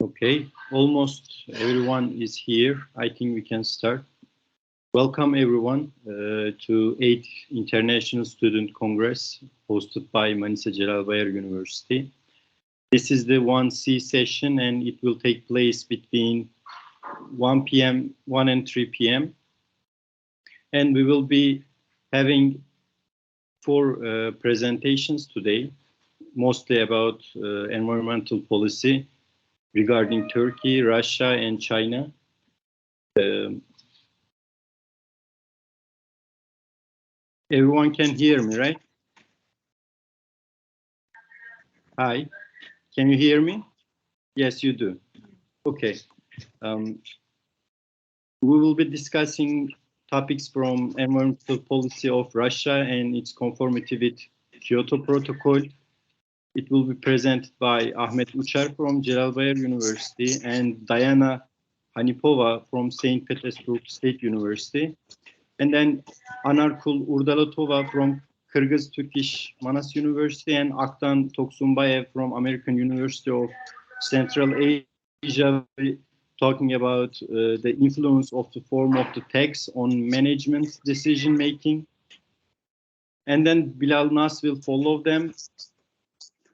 Okay, almost everyone is here. I think we can start. Welcome everyone to 8th International Student Congress hosted by Manisa Celal Bayar University. This is the 1C session and it will take place between 1 and 3 p.m. And we will be having 4 presentations today, mostly about environmental policy regarding Turkey, Russia, and China. Everyone can hear me, right? Hi, can you hear me? Yes, you do. Okay. We will be discussing topics from environmental policy of Russia and its conformity with Kyoto Protocol. It will be presented by Ahmet Uçar from Celal Bayar University and Diana Hanipova from St. Petersburg State University. And then Anarkul Urdalatova from Kyrgyz-Turkish Manas University and Aktan Toksumbayev from American University of Central Asia, talking about the influence of the form of the tax on management decision-making. And then Bilal Nas will follow them.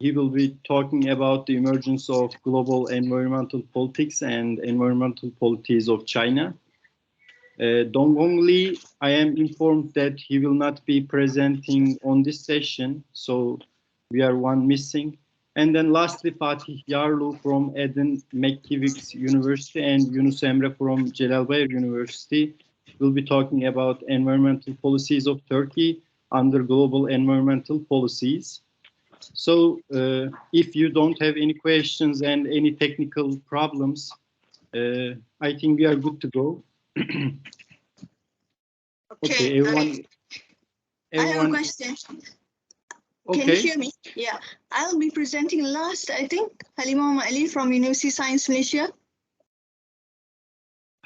He will be talking about the emergence of global environmental politics and environmental policies of China. Donggong Lee, I am informed that he will not be presenting on this session, so we are one missing. And then lastly, Fatih Yarlu from Eden McKivick's University and Yunus Emre from Celal Bayar University will be talking about environmental policies of Turkey under global environmental policies. So if you don't have any questions and any technical problems, I think we are good to go. Okay, everyone. I have a question. Okay. Can you hear me? Yeah, I'll be presenting last, I think, Halima Ali from University Science Malaysia.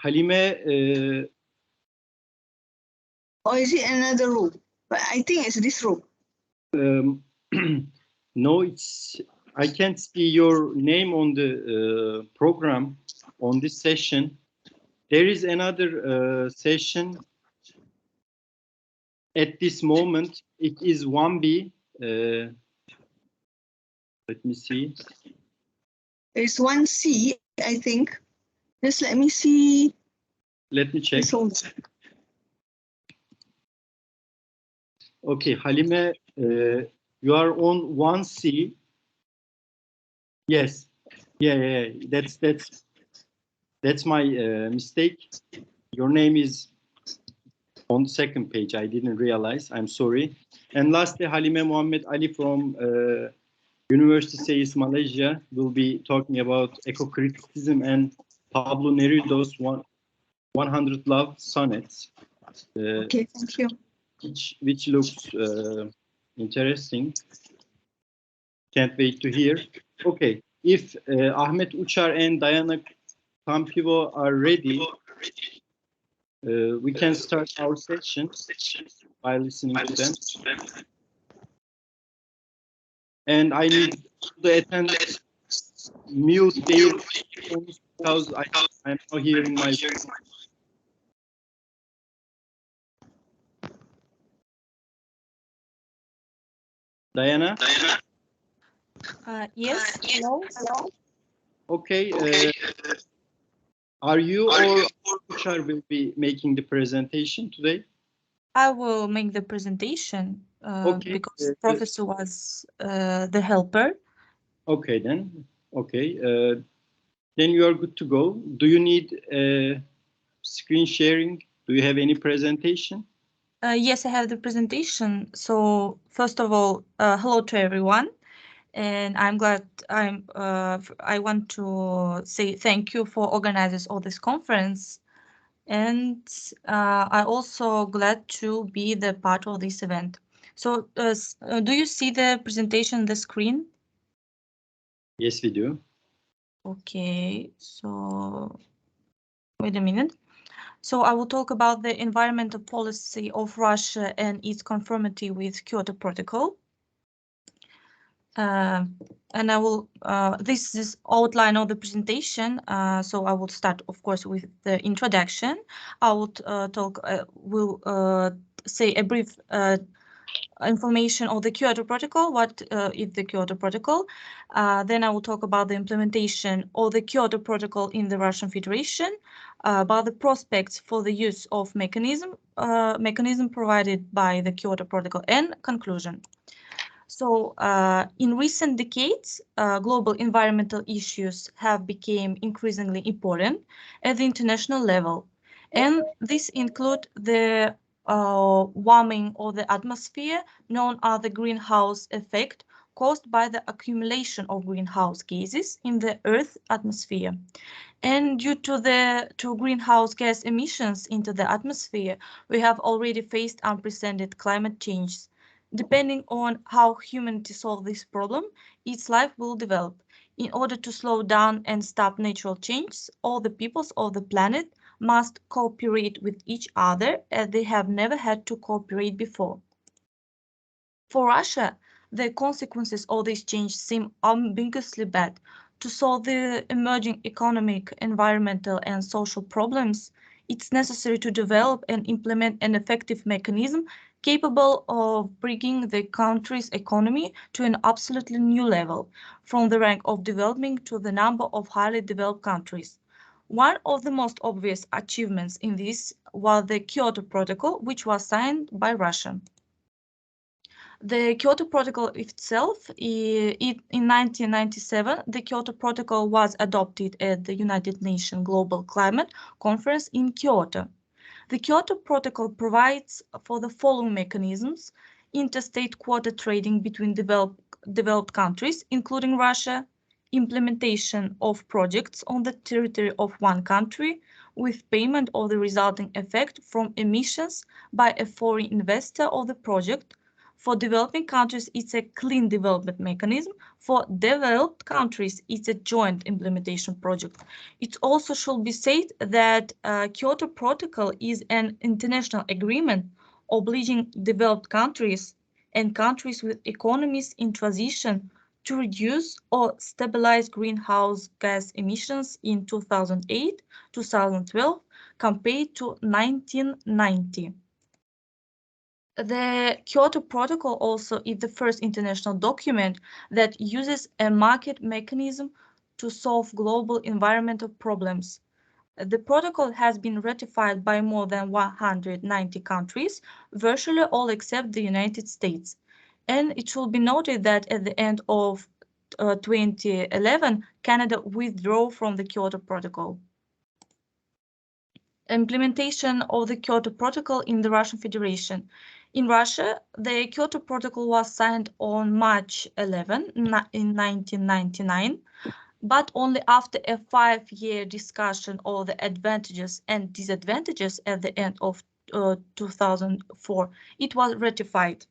Halime, or is it another room? But I think it's this room. No, I can't see your name on the program on this session. There is another session at this moment. It is 1B. Let me see. There's 1C, I think. Just let me see. Let me check. Okay, Halime, you are on 1C. Yes. Yeah. That's my mistake. Your name is on the second page. I didn't realize. I'm sorry. And lastly, Halime Muhammad Ali from University Sayes Malaysia will be talking about eco-criticism and Pablo Neruda's 100 Love Sonnets. Okay, thank you. Which looks interesting. Can't wait to hear. Okay, if Ahmet Uçar and Diana Kampivo are ready, we can start our session by listening to them. And I need the attendants mute their phones because I'm not hearing my voice. Diana? Yes, hello. Okay. Are you or Uçar will be making the presentation today? I will make the presentation because Professor was the helper. Okay, then. Okay. Then you are good to go. Do you need screen sharing? Do you have any presentation? Yes, I have the presentation. So first of all, hello to everyone. And I'm glad I want to say thank you for organizing all this conference. And I also glad to be the part of this event. So do you see the presentation on the screen? Yes, we do. Okay, so wait a minute. So I will talk about the environmental policy of Russia and its conformity with Kyoto Protocol. And I will, this is outline of the presentation. So I will start, of course, with the introduction. I will say a brief information of the Kyoto Protocol. What is the Kyoto Protocol? Then I will talk about the implementation of the Kyoto Protocol in the Russian Federation, about the prospects for the use of mechanism provided by the Kyoto Protocol, and conclusion. So in recent decades, global environmental issues have become increasingly important at the international level, and this include the warming of the atmosphere, known as the greenhouse effect, caused by the accumulation of greenhouse gases in the Earth's atmosphere. And due to greenhouse gas emissions into the atmosphere, we have already faced unprecedented climate change. Depending on how humanity solves this problem, its life will develop. In order to slow down and stop natural change, all the peoples of the planet must cooperate with each other as they have never had to cooperate before. For Russia, the consequences of this change seem ambiguously bad. To solve the emerging economic, environmental, and social problems, it's necessary to develop and implement an effective mechanism capable of bringing the country's economy to an absolutely new level, from the rank of developing to the number of highly developed countries. One of the most obvious achievements in this was the Kyoto Protocol, which was signed by Russia. The Kyoto Protocol itself, in 1997, the Kyoto Protocol was adopted at the United Nations Global Climate Conference in Kyoto. The Kyoto Protocol provides for the following mechanisms: interstate quota trading between developed countries, including Russia, implementation of projects on the territory of one country, with payment of the resulting effect from emissions by a foreign investor of the project. For developing countries, it's a clean development mechanism. For developed countries, it's a joint implementation project. It also should be said that Kyoto Protocol is an international agreement obliging developed countries and countries with economies in transition to reduce or stabilize greenhouse gas emissions in 2008-2012 compared to 1990. The Kyoto Protocol also is the first international document that uses a market mechanism to solve global environmental problems. The protocol has been ratified by more than 190 countries, virtually all except the United States. And it should be noted that at the end of 2011, Canada withdrew from the Kyoto Protocol. Implementation of the Kyoto Protocol in the Russian Federation. In Russia, the Kyoto Protocol was signed on March 11 in 1999, but only after a 5-year discussion of the advantages and disadvantages at the end of 2004, it was ratified.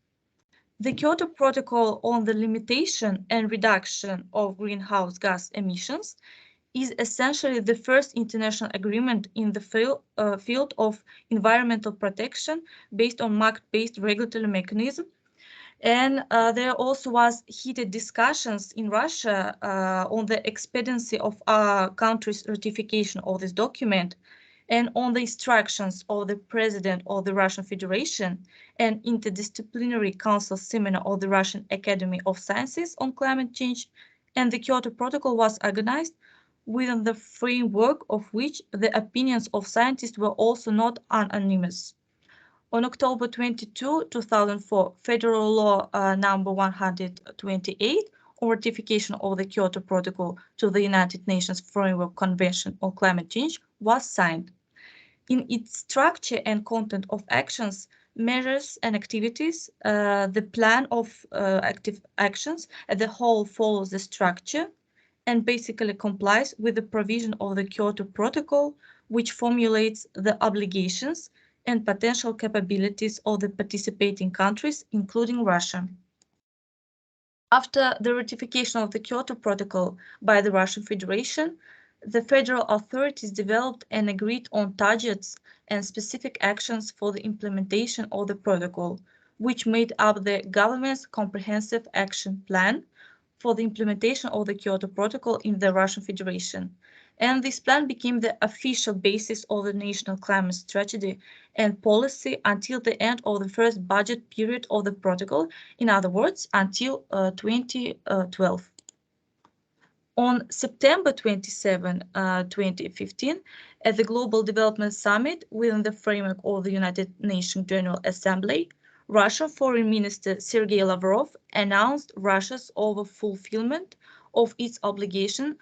The Kyoto Protocol on the limitation and reduction of greenhouse gas emissions is essentially the first international agreement in the field of environmental protection based on market-based regulatory mechanism. And there also was heated discussions in Russia on the expediency of our country's ratification of this document, and on the instructions of the President of the Russian Federation and Interdisciplinary Council Seminar of the Russian Academy of Sciences on climate change, and the Kyoto Protocol was organized within the framework of which the opinions of scientists were also not unanimous. On October 22, 2004, Federal Law number 128 on ratification of the Kyoto Protocol to the United Nations Framework Convention on Climate Change was signed. In its structure and content of actions, measures and activities, the plan of active actions as a whole follows the structure and basically complies with the provision of the Kyoto Protocol, which formulates the obligations and potential capabilities of the participating countries, including Russia. After the ratification of the Kyoto Protocol by the Russian Federation, the federal authorities developed and agreed on targets and specific actions for the implementation of the protocol, which made up the government's comprehensive action plan, for the implementation of the Kyoto Protocol in the Russian Federation. And this plan became the official basis of the national climate strategy and policy until the end of the first budget period of the protocol, in other words, until 2012. On September 27, 2015, at the Global Development Summit within the framework of the United Nations General Assembly, Russian Foreign Minister Sergei Lavrov announced Russia's over-fulfillment of its obligations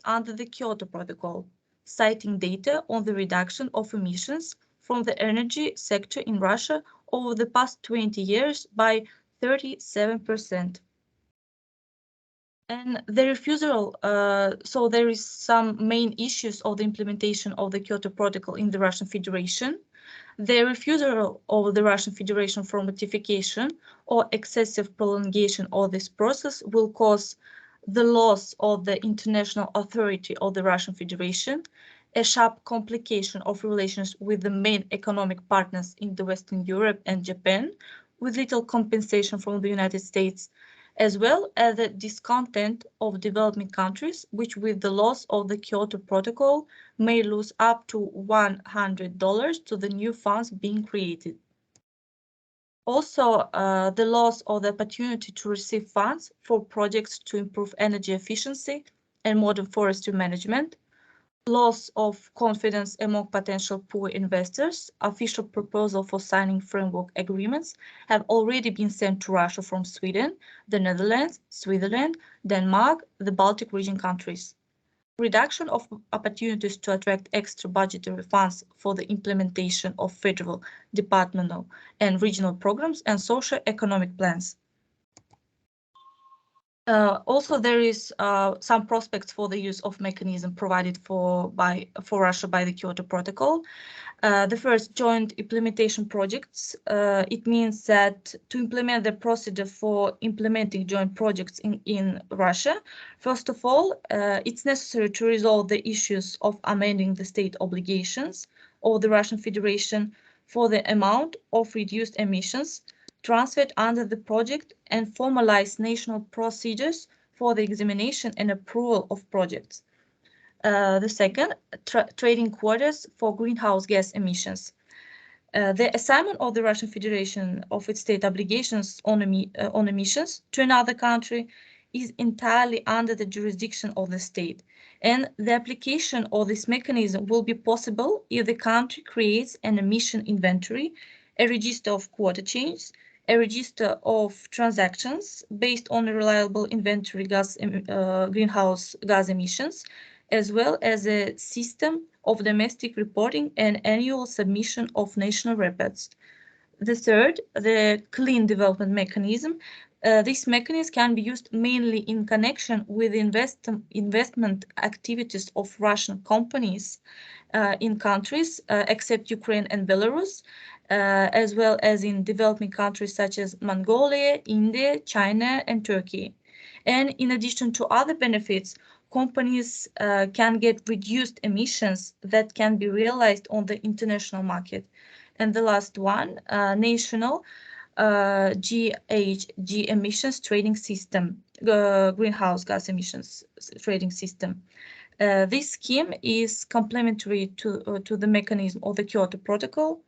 under the Kyoto Protocol, citing data on the reduction of emissions from the energy sector in Russia over the past 20 years by 37%. And the refusal, so there is some main issues of the implementation of the Kyoto Protocol in the Russian Federation. The refusal of the Russian Federation from ratification or excessive prolongation of this process will cause the loss of the international authority of the Russian Federation, a sharp complication of relations with the main economic partners in the Western Europe and Japan, with little compensation from the United States, as well as the discontent of developing countries, which with the loss of the Kyoto Protocol may lose up to $100 to the new funds being created. Also, the loss of the opportunity to receive funds for projects to improve energy efficiency and modern forestry management, loss of confidence among potential poor investors. Official proposal for signing framework agreements have already been sent to Russia from Sweden, the Netherlands, Switzerland, Denmark, the Baltic region countries. Reduction of opportunities to attract extra budgetary funds for the implementation of federal, departmental, and regional programs and socio-economic plans. Also, there is some prospects for the use of mechanism provided for Russia by the Kyoto Protocol. The first, joint implementation projects. It means that to implement the procedure for implementing joint projects in Russia, first of all, it's necessary to resolve the issues of amending the state obligations of the Russian Federation for the amount of reduced emissions transferred under the project and formalize national procedures for the examination and approval of projects. The second, trading quotas for greenhouse gas emissions. The assignment of the Russian Federation of its state obligations on emissions to another country is entirely under the jurisdiction of the state, and the application of this mechanism will be possible if the country creates an emission inventory, a register of quota changes, a register of transactions based on a reliable inventory greenhouse gas emissions, as well as a system of domestic reporting and annual submission of national reports. The third, the clean development mechanism. This mechanism can be used mainly in connection with investment activities of Russian companies in countries except Ukraine and Belarus, as well as in developing countries such as Mongolia, India, China, and Turkey. And in addition to other benefits, companies can get reduced emissions that can be realized on the international market. And the last one, national GHG emissions trading system, greenhouse gas emissions trading system. This scheme is complementary to the mechanism of the Kyoto Protocol,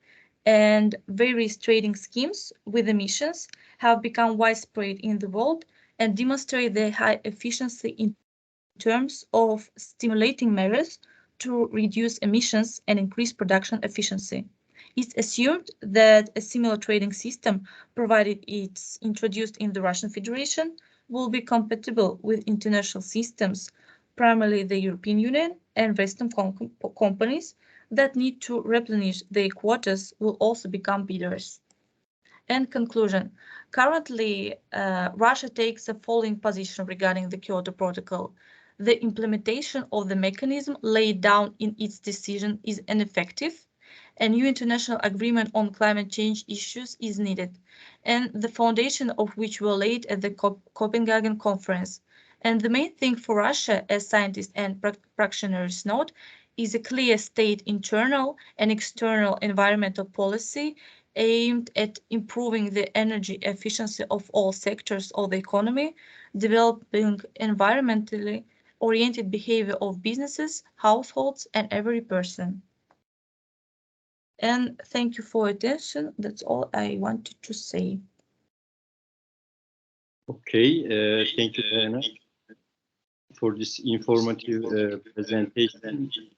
and various trading schemes with emissions have become widespread in the world and demonstrate their high efficiency in terms of stimulating measures to reduce emissions and increase production efficiency. It's assumed that a similar trading system, provided it's introduced in the Russian Federation, will be compatible with international systems, primarily the European Union and Western companies that need to replenish their quotas will also become bidders. And conclusion. Currently, Russia takes the following position regarding the Kyoto Protocol. The implementation of the mechanism laid down in its decision is ineffective. A new international agreement on climate change issues is needed, and the foundation of which were laid at the Copenhagen conference. And the main thing for Russia, as scientists and practitioners note, is a clear state internal and external environmental policy aimed at improving the energy efficiency of all sectors of the economy, developing environmentally oriented behavior of businesses, households, and every person. And thank you for attention. That's all I wanted to say. Okay, thank you, Diana, for this informative presentation.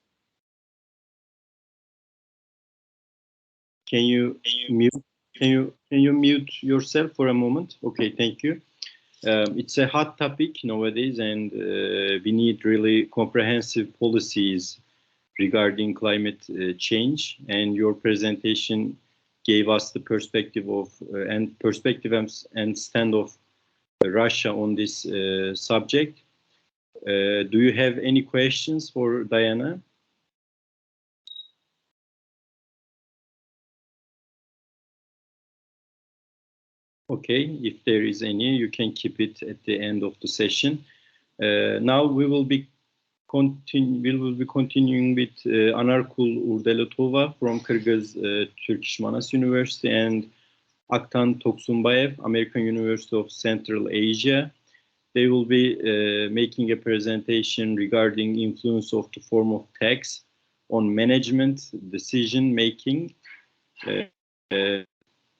Can you mute yourself for a moment? Okay, thank you. It's a hot topic nowadays, and we need really comprehensive policies regarding climate change. And your presentation gave us the perspective of and stand of Russia on this subject. Do you have any questions for Diana? Okay, if there is any, you can keep it at the end of the session. Now we will be continuing with Anarkul Urdelatova from Kyrgyz Turkish Manas University and Aktan Toksunbayev, American University of Central Asia. They will be making a presentation regarding influence of the form of tax on management decision making.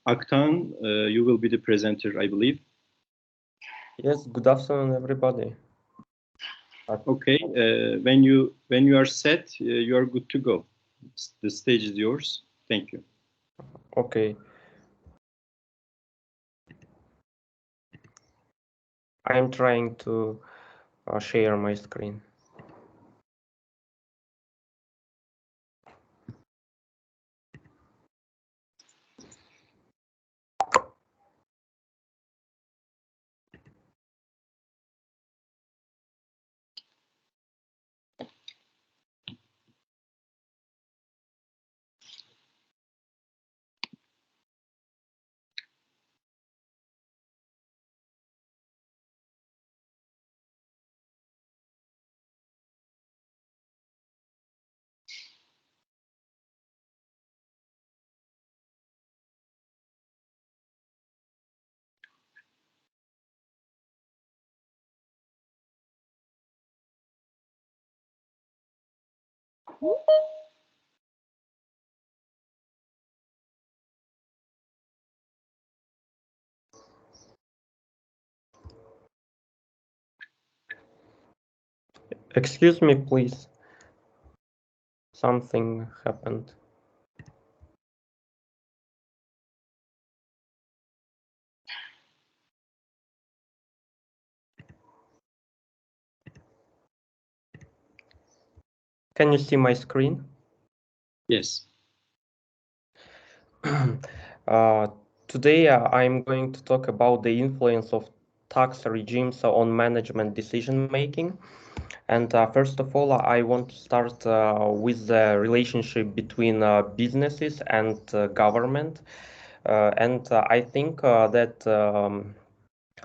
Aktan, you will be the presenter, I believe. Yes, good afternoon, everybody. Okay, when you are set, you are good to go. The stage is yours. Thank you. Okay. I'm trying to share my screen. Excuse me, please. Something happened. Can you see my screen? Yes. Today I'm going to talk about the influence of tax regimes on management decision making. And first of all, I want to start with the relationship between businesses and government. I think that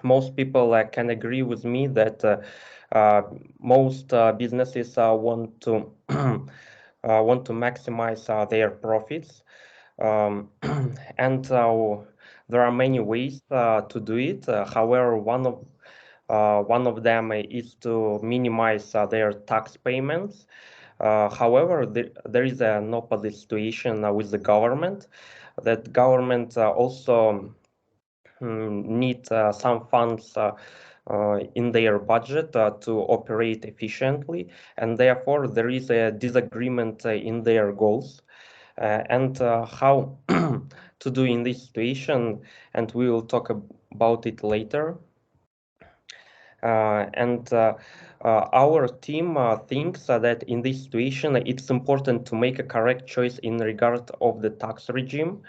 most people can agree with me that most businesses want to maximize their profits, and there are many ways to do it. However, one of them is to minimize their tax payments. However, there is an opposite situation with the government. That government also need some funds in their budget to operate efficiently, and therefore there is a disagreement in their goals. And how to do in this situation, and we will talk about it later. Our team thinks that in this situation it's important to make a correct choice in regard of the tax regime,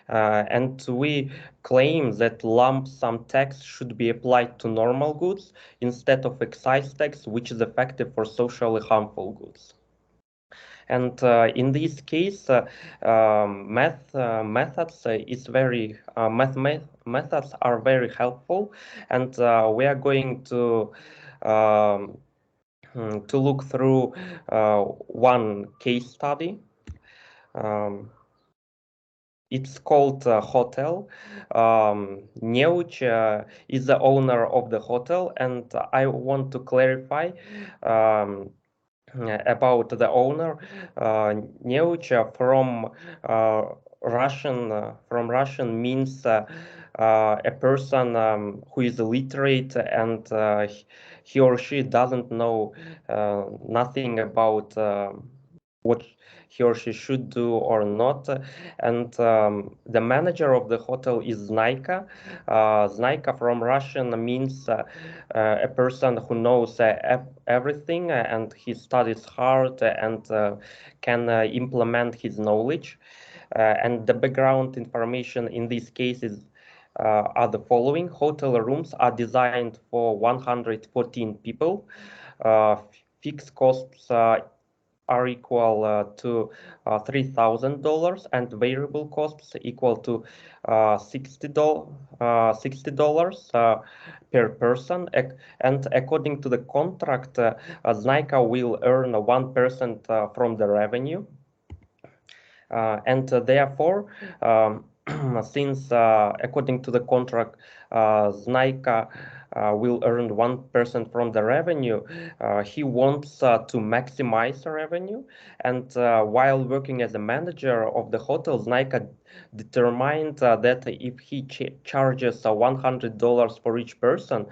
and we claim that lump sum tax should be applied to normal goods instead of excise tax, which is effective for socially harmful goods. And in this case, methods are very helpful, and we are going to look through one case study. it's called hotel. Neuch is the owner of the hotel, and I want to clarify about the owner. Neuch from Russian means a person who is literate and he or she doesn't know nothing about what he or she should do or not. And the manager of the hotel is Znaika. Znaika from Russian means a person who knows everything and he studies hard and can implement his knowledge. And the background information in these cases are the following. Hotel rooms are designed for 114 people. Fixed costs are equal to $3,000 and variable costs equal to $60 per person. And according to the contract, Znaika will earn 1% from the revenue. And therefore, since according to the contract, Znaika will earn 1% from the revenue, he wants to maximize the revenue. And while working as a manager of the hotel, Znaika determined that if he charges $100 for each person,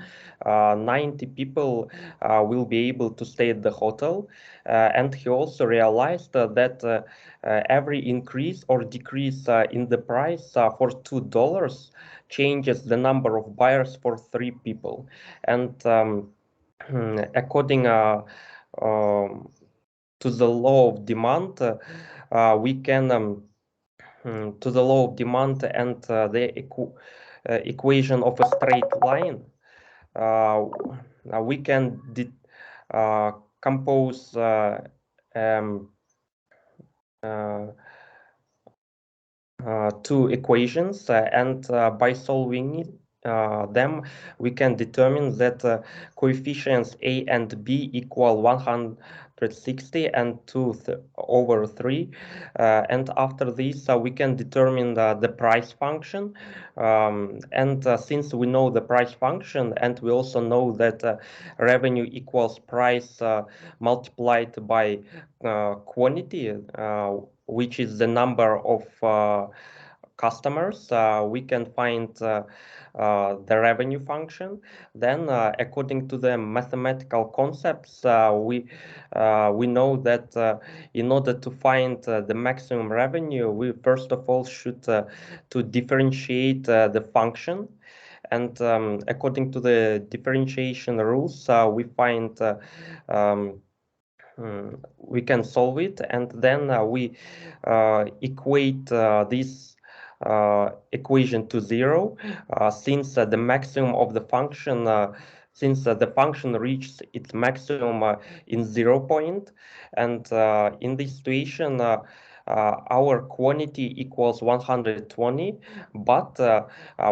90 people will be able to stay at the hotel. And he also realized that every increase or decrease in the price for $2 changes the number of buyers for 3 people. And according to the law of demand, we can to the law of demand and the equation of a straight line, we can compose two equations, and by solving them, we can determine that coefficients A and B equal 160 and 2/3. And after this, we can determine the price function. And since we know the price function, and we also know that revenue equals price multiplied by quantity, which is the number of customers, we can find the revenue function. Then, according to the mathematical concepts, we know that in order to find the maximum revenue, we first of all should to differentiate the function. And according to the differentiation rules, we find we can solve it, and then we equate this equation to 0, since the maximum of the function, since the function reaches its maximum in 0 point, and in this situation, our quantity equals 120, but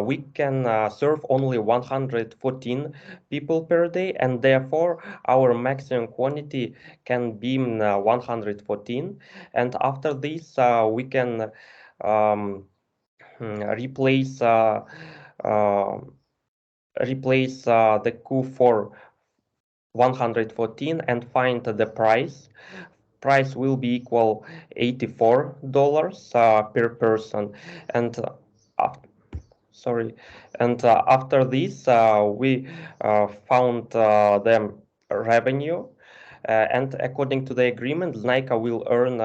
we can serve only 114 people per day, and therefore our maximum quantity can be 114. And after this, we can replace the Q for 114 and find the price. Price will be equal $84 per person. And after this, we found the revenue. And according to the agreement, Znaika will earn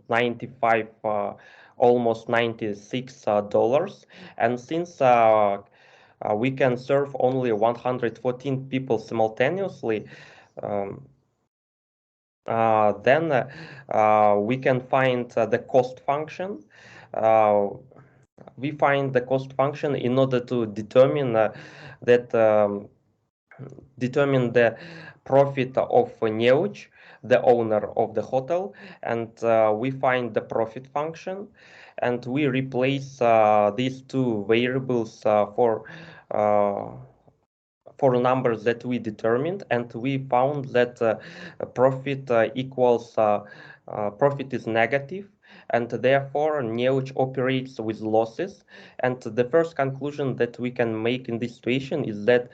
95, almost $96. And since we can serve only 114 people simultaneously, then we can find the cost function. We find the cost function in order to determine determine the profit of Neuch, the owner of the hotel, and we find the profit function, and we replace these two variables for numbers that we determined, and we found that profit equals profit is negative, and therefore Neuch operates with losses. And the first conclusion that we can make in this situation is that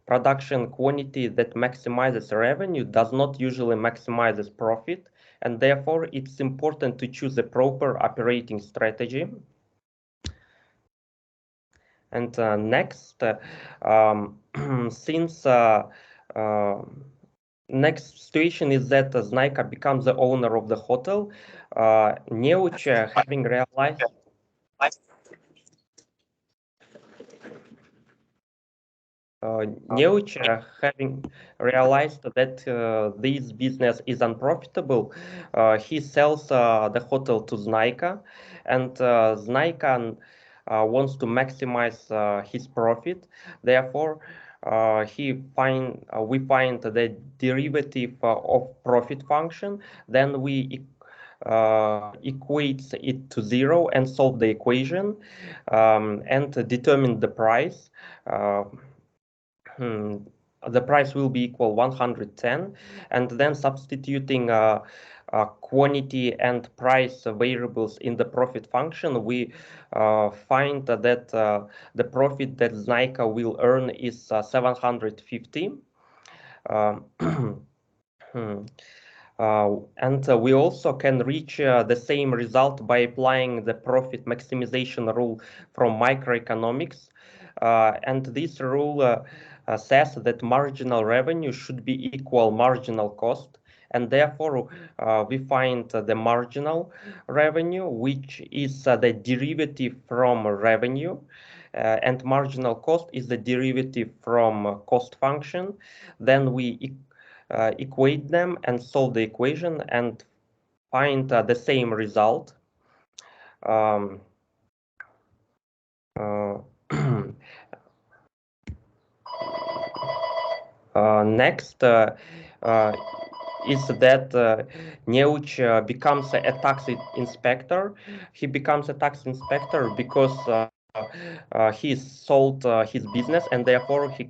production quantity that maximizes revenue does not usually maximize profit, and therefore it's important to choose a proper operating strategy. And next, since next situation is that Znaika becomes the owner of the hotel, Neuch having realized Neuch having realized that this business is unprofitable, he sells the hotel to Znaika, and Znaika wants to maximize his profit. Therefore, we find the derivative of profit function. Then we equates it to 0 and solve the equation and determine the price. The price will be equal 110, and then substituting quantity and price variables in the profit function, we find that the profit that Znaika will earn is 750. And we also can reach the same result by applying the profit maximization rule from microeconomics. And this rule says that marginal revenue should be equal marginal cost. And therefore, we find the marginal revenue, which is the derivative from revenue. And marginal cost is the derivative from cost function. Then we equate them and solve the equation and find the same result. Next is that Neuch becomes a tax inspector. He becomes a tax inspector because he sold his business, and therefore he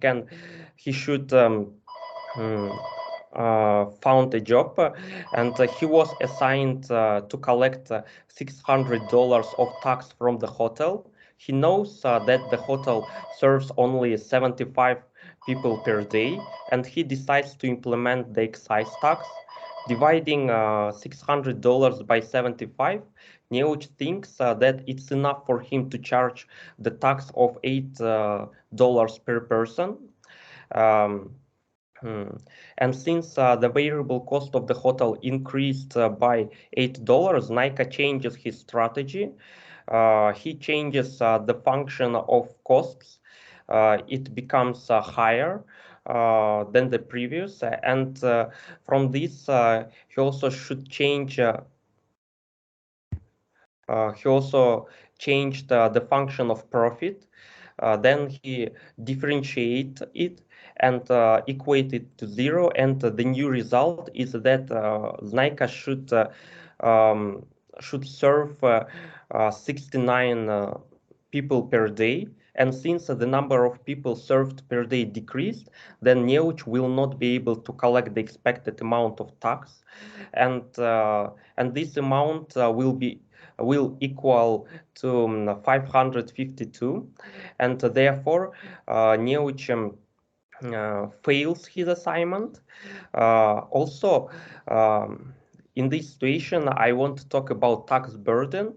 should found a job, and he was assigned to collect $600 of tax from the hotel. He knows that the hotel serves only 75 people per day, and he decides to implement the excise tax. Dividing $600 by 75, Neuch thinks that it's enough for him to charge the tax of $8 per person. And since the variable cost of the hotel increased by $8, Znaika changes his strategy. He changes the function of costs. It becomes higher than the previous, and from this he also should change. He also changed the function of profit. Then he differentiate it and equate it to 0, and the new result is that Znaika should serve 69 people per day. And since the number of people served per day decreased, then Neuch will not be able to collect the expected amount of tax, and this amount will equal to 552, and therefore Neuch fails his assignment. Also, in this situation, I want to talk about tax burden.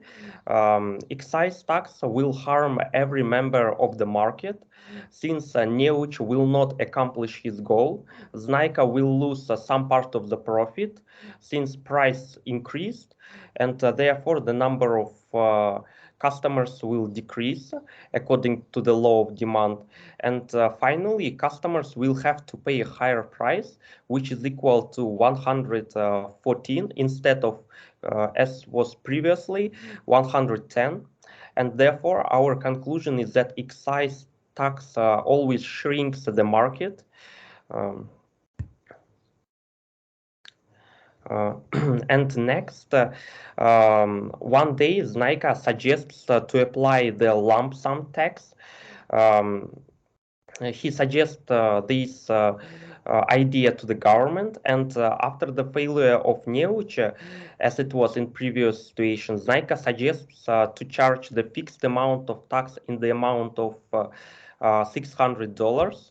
Excise tax will harm every member of the market. Since Neuch will not accomplish his goal, Znaika will lose some part of the profit since price increased, and therefore the number of customers will decrease according to the law of demand. And finally, customers will have to pay a higher price, which is equal to 114 instead of, as was previously, 110. And therefore, our conclusion is that excise tax always shrinks the market. And next, one day Znaika suggests to apply the lump sum tax. He suggests this idea to the government, and after the failure of Neucha, as it was in previous situations, Znaika suggests to charge the fixed amount of tax in the amount of $600.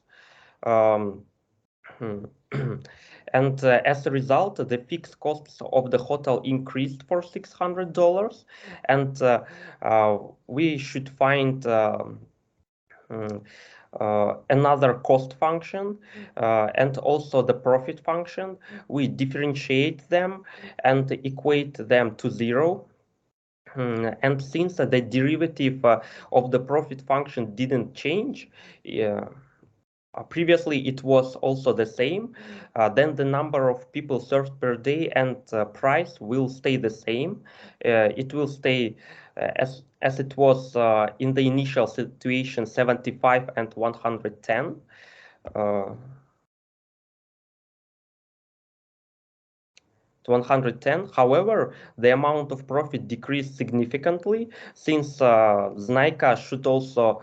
And as a result, the fixed costs of the hotel increased for $600, and we should find another cost function and also the profit function. We differentiate them and equate them to 0. And since the derivative of the profit function didn't change, previously it was also the same, then the number of people served per day and price will stay the same. It will stay as it was in the initial situation, 75 and 110. To 110. However, the amount of profit decreased significantly since Znaika should also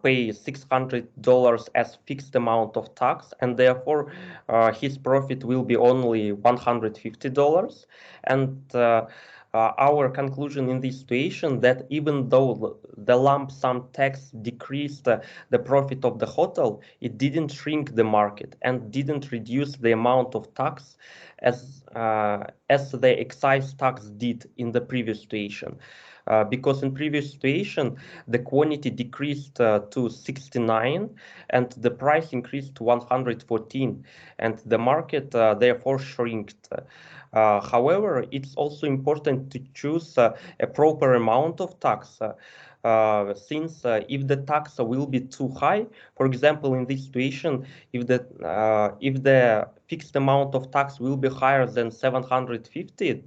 pay $600 as fixed amount of tax, and therefore his profit will be only $150. And our conclusion in this situation that even though the lump sum tax decreased the profit of the hotel, it didn't shrink the market and didn't reduce the amount of tax as the excise tax did in the previous situation. Because in previous situation, the quantity decreased to 69 and the price increased to 114, and the market therefore shrinked. However, it's also important to choose a proper amount of tax. Since if the tax will be too high, for example, in this situation, if the fixed amount of tax will be higher than $750,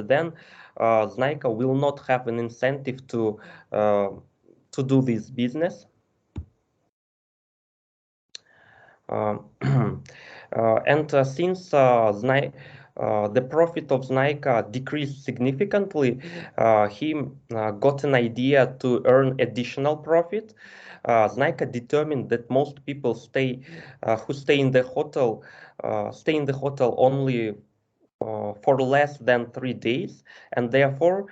then Znaika will not have an incentive to do this business. And since the profit of Znaika decreased significantly, he got an idea to earn additional profit. Znaika determined that most people who stay in the hotel only for less than 3 days, and therefore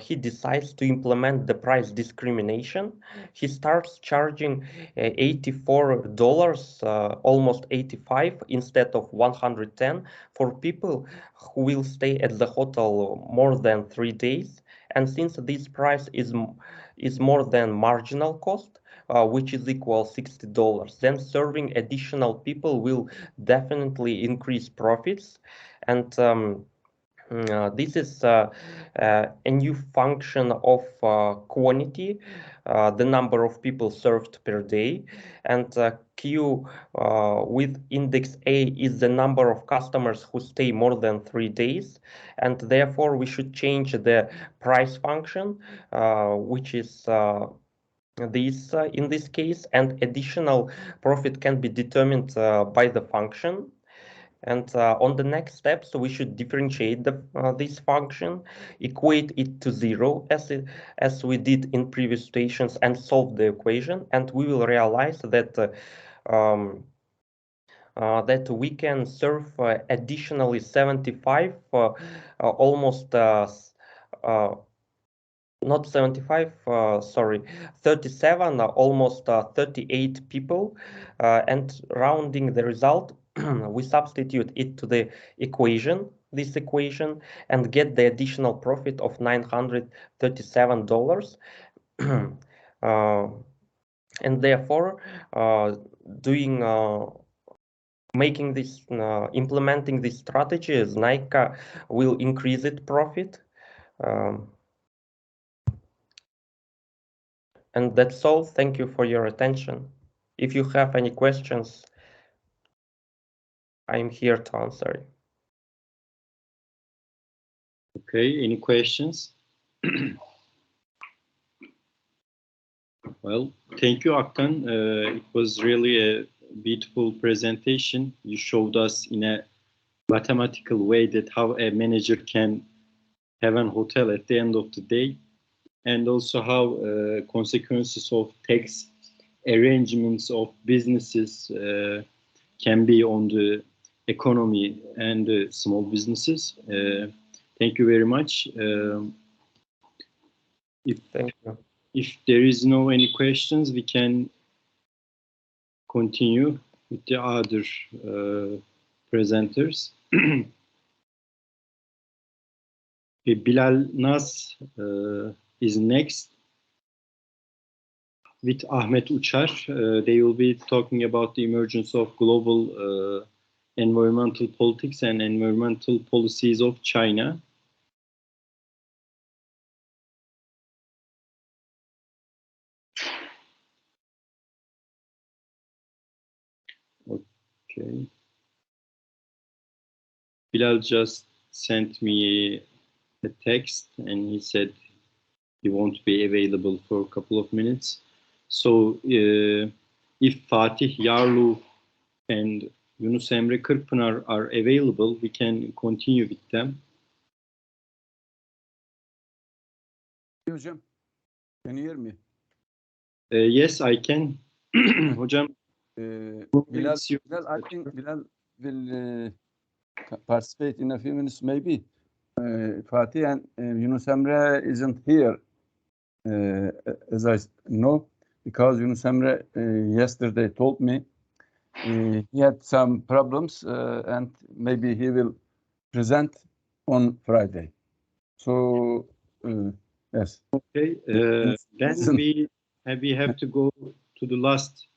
he decides to implement the price discrimination. He starts charging $84, almost 85 instead of 110 for people who will stay at the hotel more than 3 days. And since this price is more than marginal cost, which is equal $60, then serving additional people will definitely increase profits. And this is a new function of quantity, the number of people served per day, and Q with index A is the number of customers who stay more than 3 days, and therefore we should change the price function, which is this in this case, and additional profit can be determined by the function. And on the next steps, we should differentiate this function, equate it to 0 as we did in previous situations, and solve the equation. And we will realize that that we can serve additionally 75, almost not 75, sorry, 37, almost 38 people, and rounding the result, we substitute it to the equation, this equation, and get the additional profit of $937. And therefore, making this, implementing this strategy, Znaika will increase its profit. And that's all. Thank you for your attention. If you have any questions, I'm here to answer. Okay, any questions? Well, thank you, Aktan. It was really a beautiful presentation. You showed us in a mathematical way that how a manager can have a hotel at the end of the day, and also how consequences of tax arrangements of businesses can be on the economy and the small businesses. Thank you very much. Thank you. If there is no any questions, we can continue with the other presenters. Bilal Naz is next with Ahmet Uçar. They will be talking about the emergence of global environmental politics and environmental policies of China. Okay. Bilal just sent me a text and he said he won't be available for a couple of minutes. So if Fatih Yarlu and Yunus Emre Kırkpınar are available, we can continue with them. Hocam, can you hear me? Yes, I can. Hocam, Bilal, I think Bilal will participate in a few minutes, maybe. Fatih and Yunus Emre isn't here, as I know, because Yunus Emre yesterday told me he had some problems and maybe he will present on Friday. So, yes. Okay, then we have to go to the last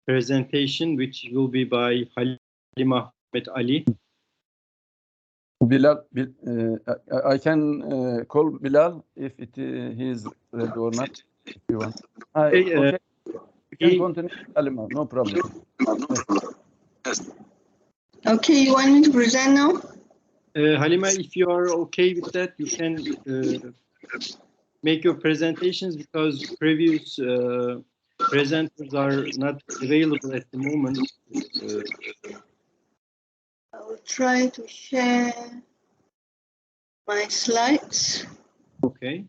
presentation, which will be by Halim Ahmet Ali. Bilal, I can call Bilal if he is ready or not, if you want. Okay. You can continue, Halima, no problem. Okay, you want me to present now? Halima, if you are okay with that, you can make your presentations because previous presenters are not available at the moment. I will try to share my slides. Okay.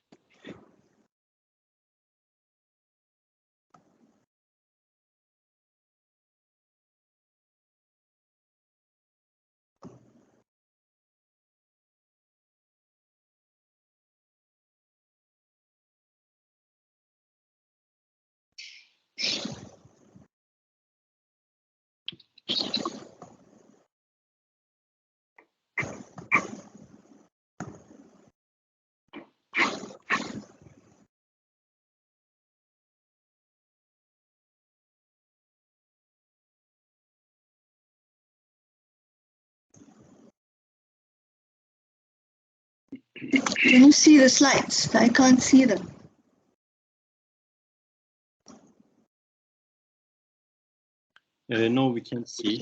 Can you see the slides? I can't see them. No, we can't see.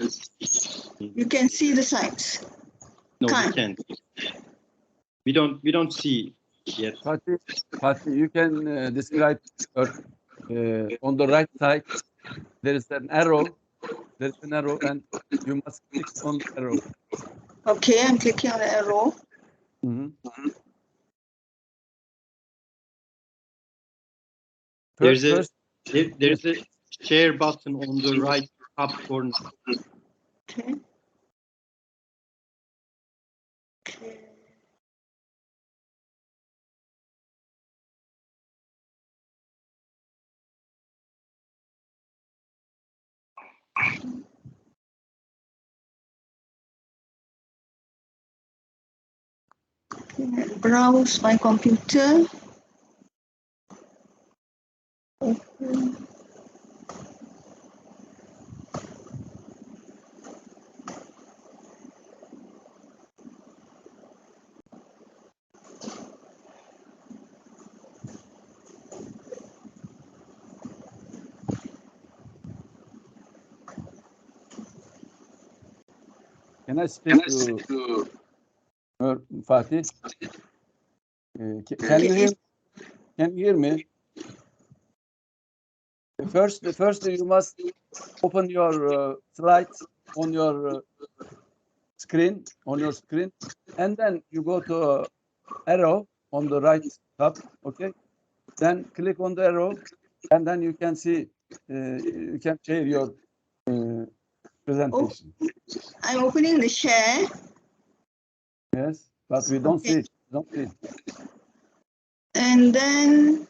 You can see the slides. No, Can't. we can't. We don't see yet. Fatih, you can describe on the right side. There is an arrow. There is an arrow, and you must click on the arrow. Okay, I'm clicking on the arrow. There's a share button on the right top corner. Okay. Okay. Browse my computer. Open. Can I speak to Fatih? Can you hear me? First, you must open your slides on your screen, and then you go to arrow on the right top. Okay, then click on the arrow, and then you can see you can share your presentation. I'm opening the share. Yes, but we don't Okay. see it. Don't see it. And then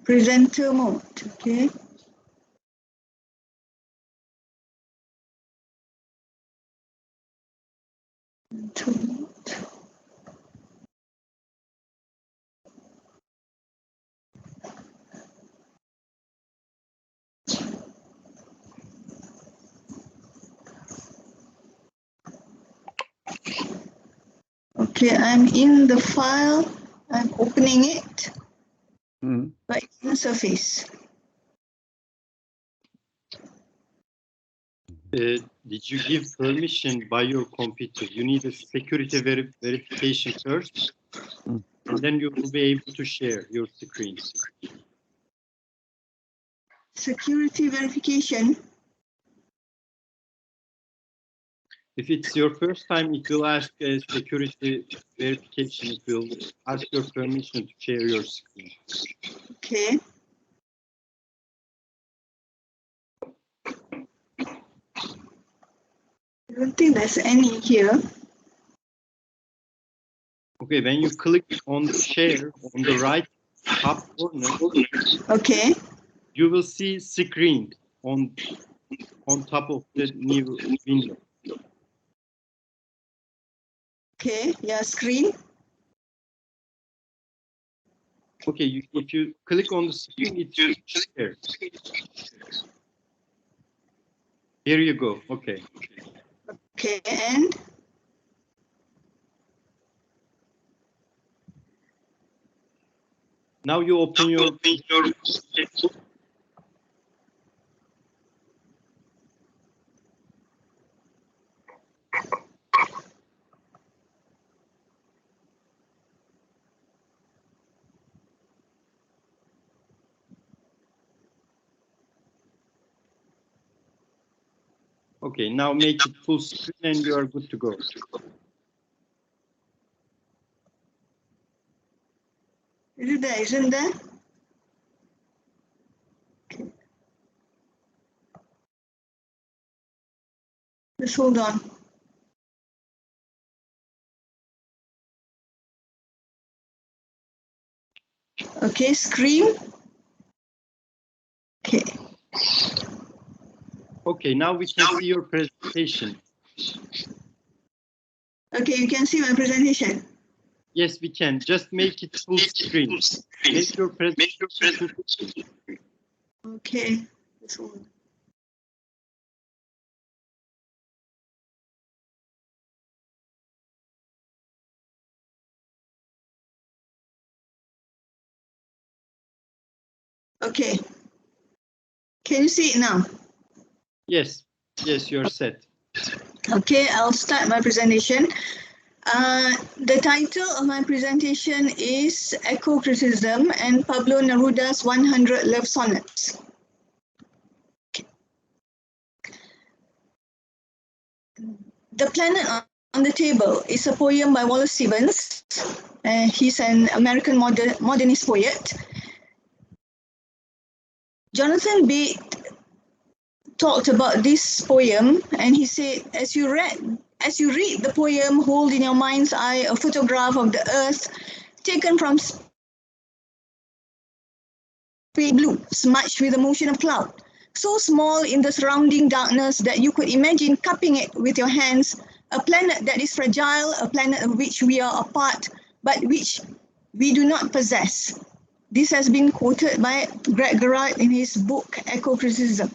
presenter mode, okay. Okay, I'm in the file. I'm opening it. Hmm. But it's in Surface. Did you give permission by your computer? You need a security verification first, Mm. and then you will be able to share your screen. Security verification. If it's your first time, it will ask a security verification. It will ask your permission to share your screen. Okay. I don't think there's any here. Okay, when you click on the share on the right top corner, Okay. you will see screen on top of the new window. Okay. Yeah, screen. Okay, if you click on the screen, it's share. Here you go. Okay. Okay. And Now you open your Okay, now make it full screen and you are good to go. is it there? Isn't there? Okay. Just hold on. Okay, screen. Okay. Okay, now we can see your presentation. Okay, you can see my presentation. Yes, we can. Just make it full screen. Make your presentation. Okay. Just hold on. Okay. Can you see it now? Yes, yes, you're set. Okay, I'll start my presentation. The title of my presentation is Eco-Criticism and Pablo Neruda's 100 Love Sonnets. The Planet on the Table is a poem by Wallace Stevens. He's an American modernist poet. Jonathan Bate talked about this poem, and he said, as you read the poem, hold in your mind's eye a photograph of the earth taken from space blue, smudged with the motion of cloud, so small in the surrounding darkness that you could imagine cupping it with your hands, a planet that is fragile, a planet of which we are a part, but which we do not possess. This has been quoted by Greg Gerard in his book, Eco-Criticism.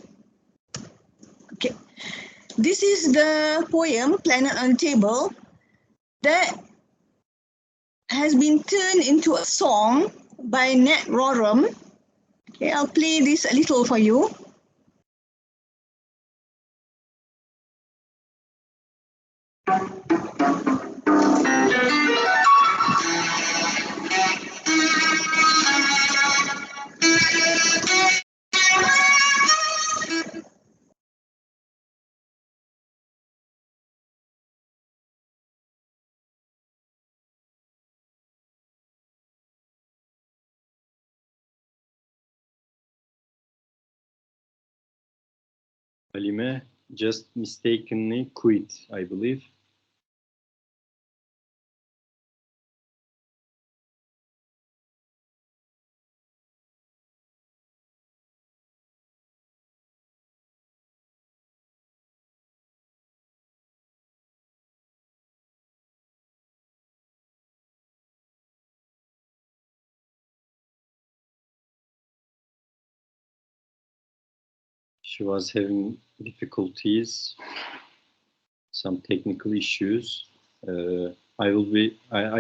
Okay. This is the poem, Planet on the Table, that has been turned into a song by Nat Rorem. Okay, I'll play this a little for you. Halime just mistakenly quit, I believe. She was having difficulties, some technical issues. I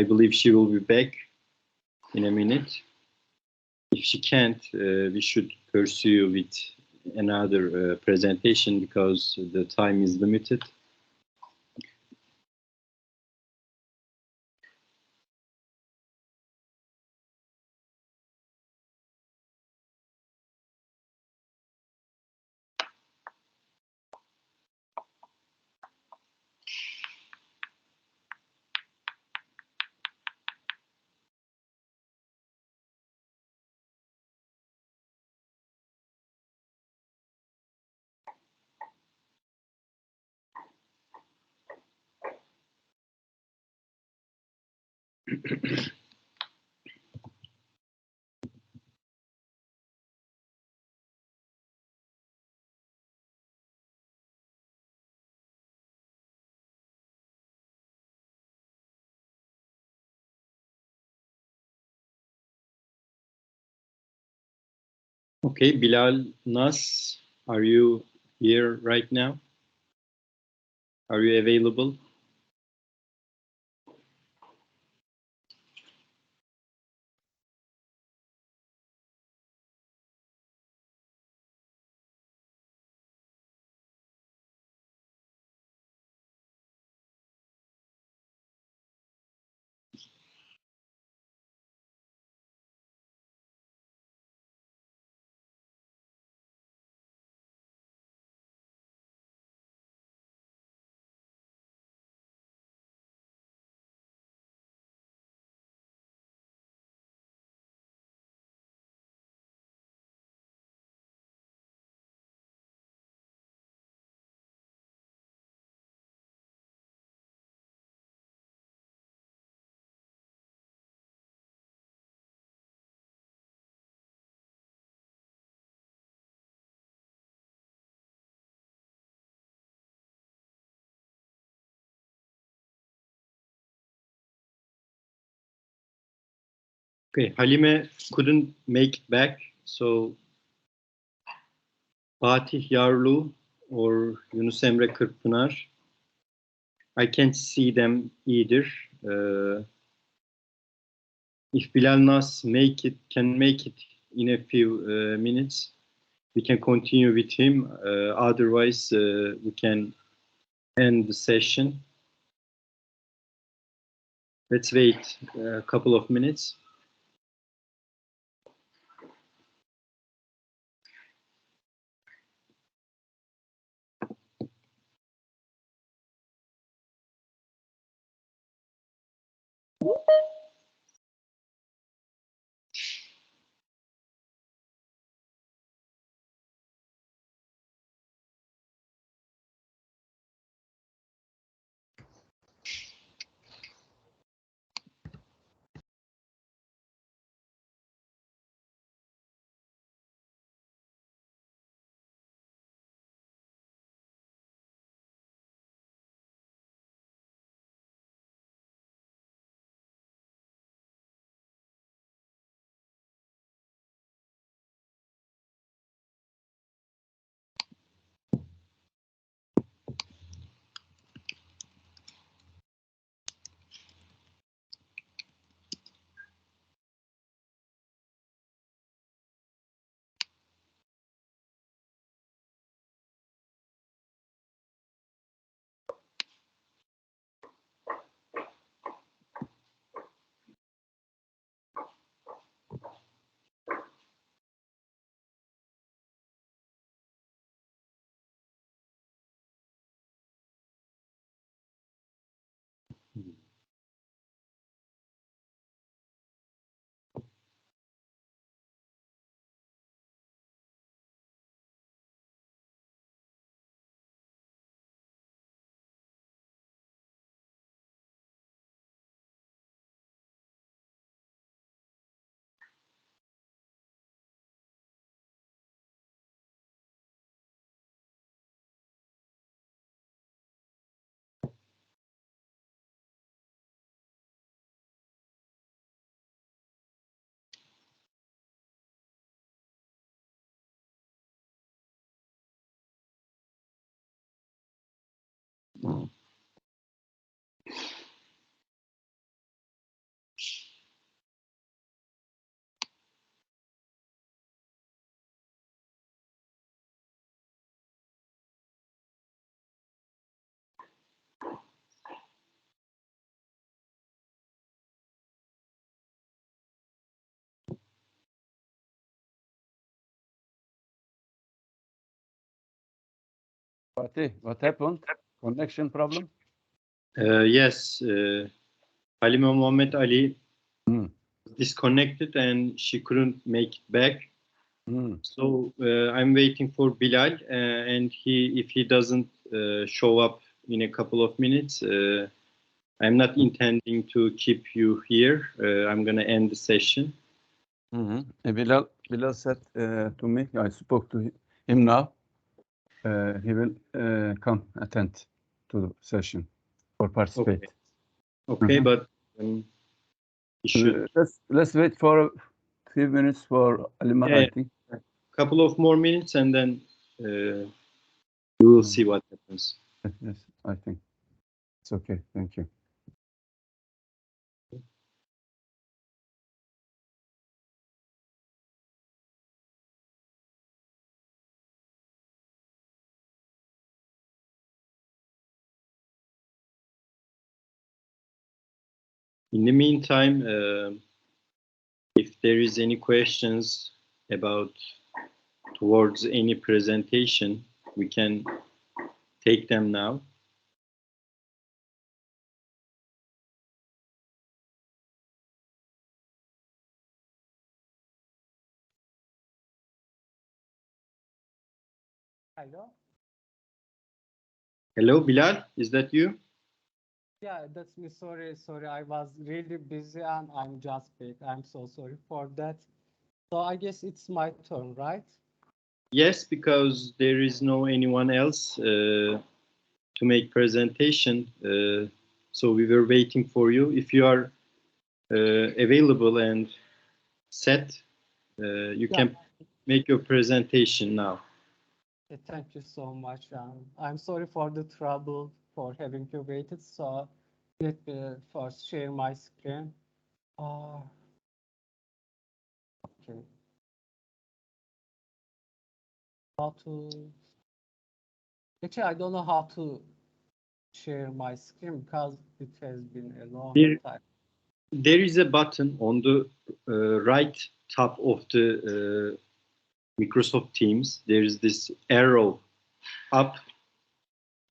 believe she will be back in a minute. If she can't, we should pursue with another presentation because the time is limited. Okay, Bilal Nas, are you here right now? Are you available? Okay, Halime couldn't make it back, so Fatih Yarlu or Yunus Emre Kırkpınar, I can't see them either. If Bilal Nas can make it in a few minutes, we can continue with him. Otherwise, we can end the session. Let's wait a couple of minutes. Fatih, what happened? Connection problem? Yes, Halima Muhammad Ali Hmm. disconnected and she couldn't make it back. Hmm. So I'm waiting for Bilal, and if he doesn't show up in a couple of minutes, I'm not intending to keep you here. I'm gonna end the session. Bilal said to me, I spoke to him now. He will come attend to the session or participate. Okay, Mhm. but he should. Let's wait for a few minutes for Alima, Yeah, I think. couple of more minutes, and then we will see what happens. Yes, I think it's okay. Thank you. In the meantime, if there is any questions about towards any presentation, we can take them now. Hello? Hello, Bilal, is that you? Yeah, that's me. Sorry. I was really busy and I'm just back. I'm so sorry for that. So I guess it's my turn, right? Yes, because there is no anyone else to make presentation. So we were waiting for you. If you are available and set, you can make your presentation now. Thank you so much. I'm sorry for the trouble for having you waited. So let me first share my screen. Okay. How to... Actually, I don't know how to share my screen because it has been a long time. There is a button on the right top of the Microsoft Teams. There is this arrow up.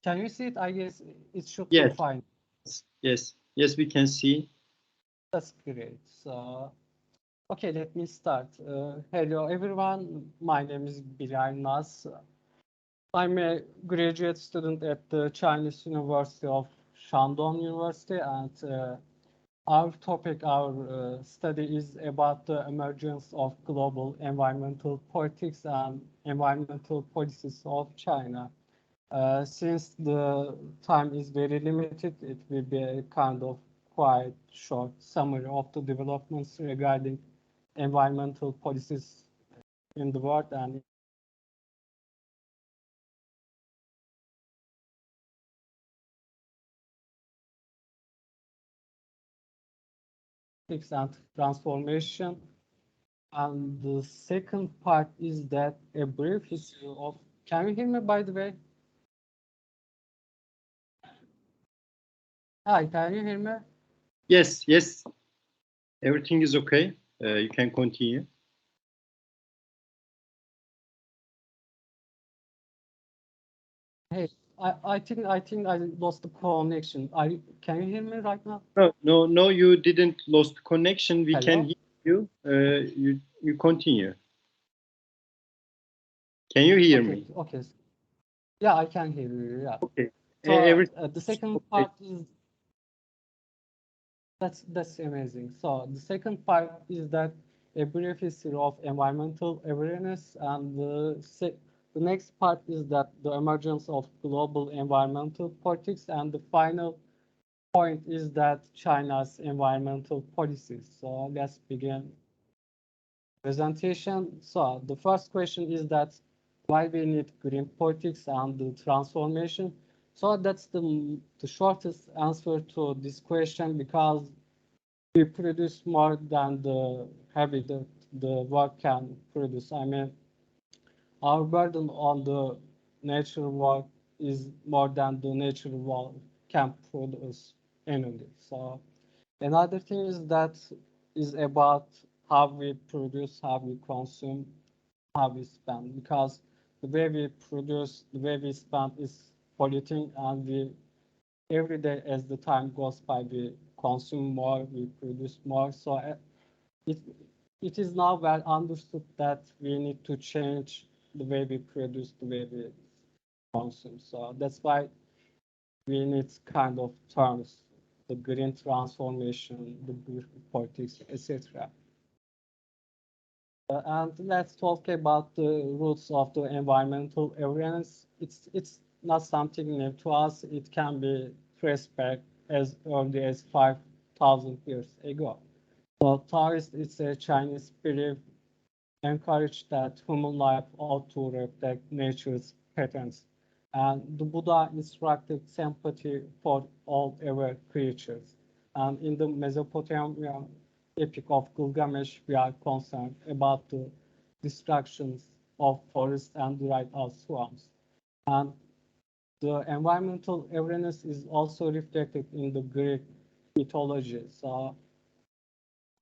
Can you see it? I guess it should Yes. be fine. Yes, we can see. That's great. So, okay, let me start. Hello, everyone. My name is Bilal Naz. I'm a graduate student at the Chinese University of Shandong University, and our topic, our study is about the emergence of global environmental politics and environmental policies of China. Since the time is very limited, it will be a kind of quite short summary of the developments regarding environmental policies in the world and transformation. And the second part is that a brief history of, can you hear me by the way? Hi, can you hear me? Yes. Everything is okay. You can continue. Hey, I think I lost the connection. Can you hear me right now? No, you didn't lost connection. We Hello? can hear you. You continue. Can you hear me? Okay. Yeah, I can hear you. Yeah. Okay. So the second part is that's amazing. So the second part is that a brief history of environmental awareness, and the next part is that the emergence of global environmental politics, and the final point is that China's environmental policies. So let's begin presentation. So the first question is that why we need green politics and the transformation. So that's the shortest answer to this question, because we produce more than the habit that the work can produce. I mean, our burden on the nature work is more than the nature work can produce annually. So another thing is that is about how we produce, how we consume, how we spend, because the way we produce, the way we spend is polluting, and we every day as the time goes by, we consume more, we produce more. So it is now well understood that we need to change the way we produce, the way we consume. So that's why we need kind of terms, the green transformation, the green politics, etc. And let's talk about the roots of the environmental awareness. It's not something new to us. It can be traced back as early as 5,000 years ago. So Taoist is a Chinese belief encouraged that human life ought to reflect nature's patterns. And the Buddha instructed sympathy for all aware creatures. And in the Mesopotamian epic of Gilgamesh, we are concerned about the destructions of forests and dried out swamps. And the environmental awareness is also reflected in the Greek mythology. So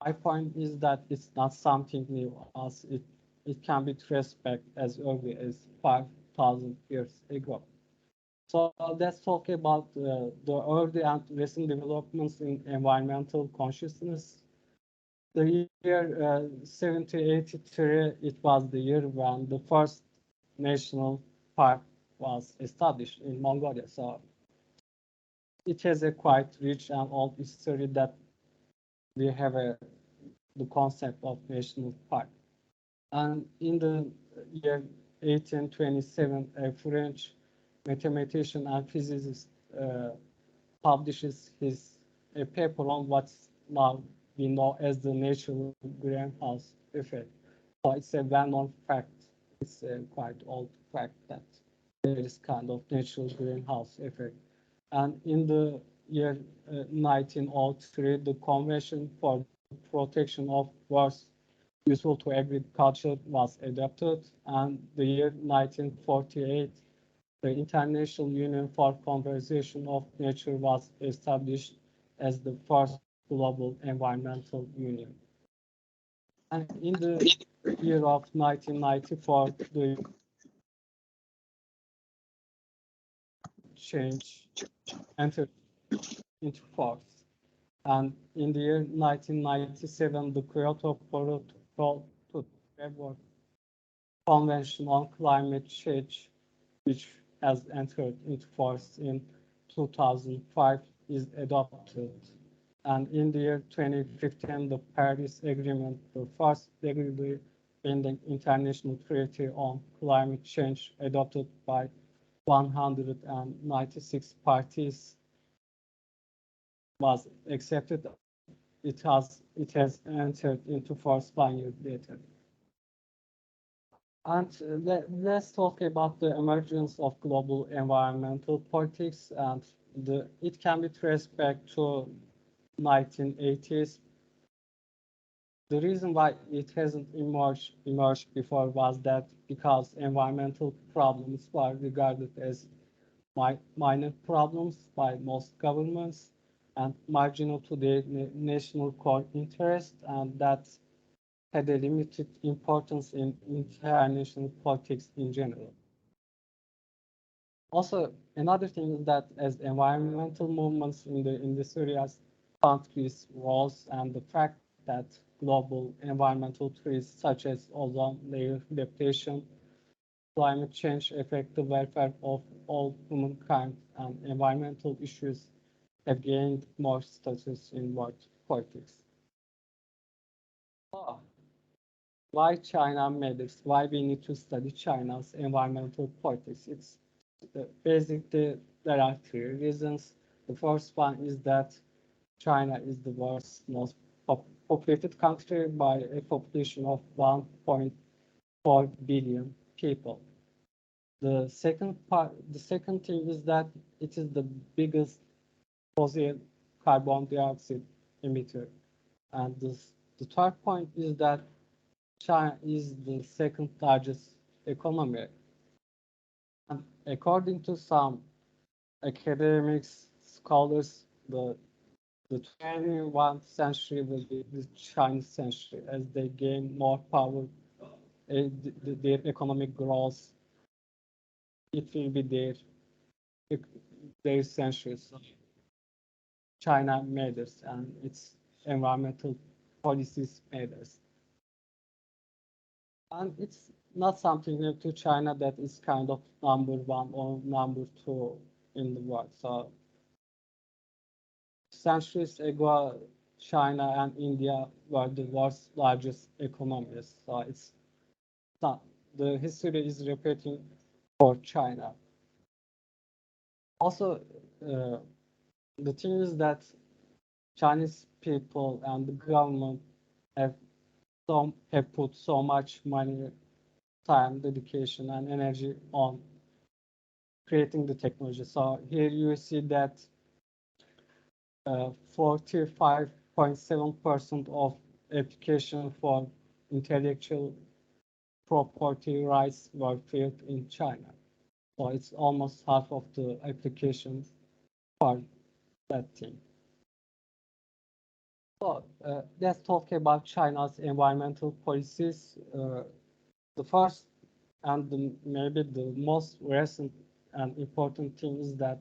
my point is that it's not something new, as it can be traced back as early as 5,000 years ago. So let's talk about the early and recent developments in environmental consciousness. The year 1783, it was the year when the first national park was established in Mongolia. So it has a quite rich and old history that we have the concept of national park. And in the year 1827, a French mathematician and physicist publishes a paper on what's now we know as the natural greenhouse effect. So it's a well-known fact. It's a quite old fact that there is kind of natural greenhouse effect. And in the year 1903, the Convention for Protection of Forests Useful to Agriculture was adopted, and the year 1948, the International Union for Conservation of Nature was established as the first global environmental union. And in the year of 1994, the change entered into force. And in the year 1997, the Kyoto Protocol to Framework Convention on Climate Change, which has entered into force in 2005, is adopted. And in the year 2015, the Paris Agreement, the first legally binding international treaty on climate change, adopted by 196 parties, was accepted. It has entered into force 1 year later. And let's talk about the emergence of global environmental politics, and it can be traced back to 1980s. The reason why it hasn't emerged before was that because environmental problems were regarded as minor problems by most governments and marginal to their national core interest, and that had a limited importance in international politics in general. Also, another thing is that as environmental movements in the industrialized countries rose, and the fact that global environmental threats such as ozone layer depletion, climate change affect the welfare of all humankind, and environmental issues have gained more status in world politics. Why China matters, why we need to study China's environmental politics. It's basically, there are three reasons. The first one is that China is the world's most populated country by a population of 1.4 billion people. The second thing is that it is the biggest fossil carbon dioxide emitter. And the third point is that China is the second largest economy. And according to some academics, scholars, the 21st century will be the Chinese century as they gain more power, their economic growth it will be their centuries. China matters and its environmental policies matters. And it's not something new to China that is kind of number one or number two in the world. So centuries ago, China and India were the world's largest economies. So it's not, the history is repeating for China. Also, the thing is that Chinese people and the government have put so much money, time, dedication, and energy on creating the technology. So here you see that 45.7% of application for intellectual property rights were filed in China. So it's almost half of the applications for that thing. So let's talk about China's environmental policies. The first and maybe the most recent and important thing is that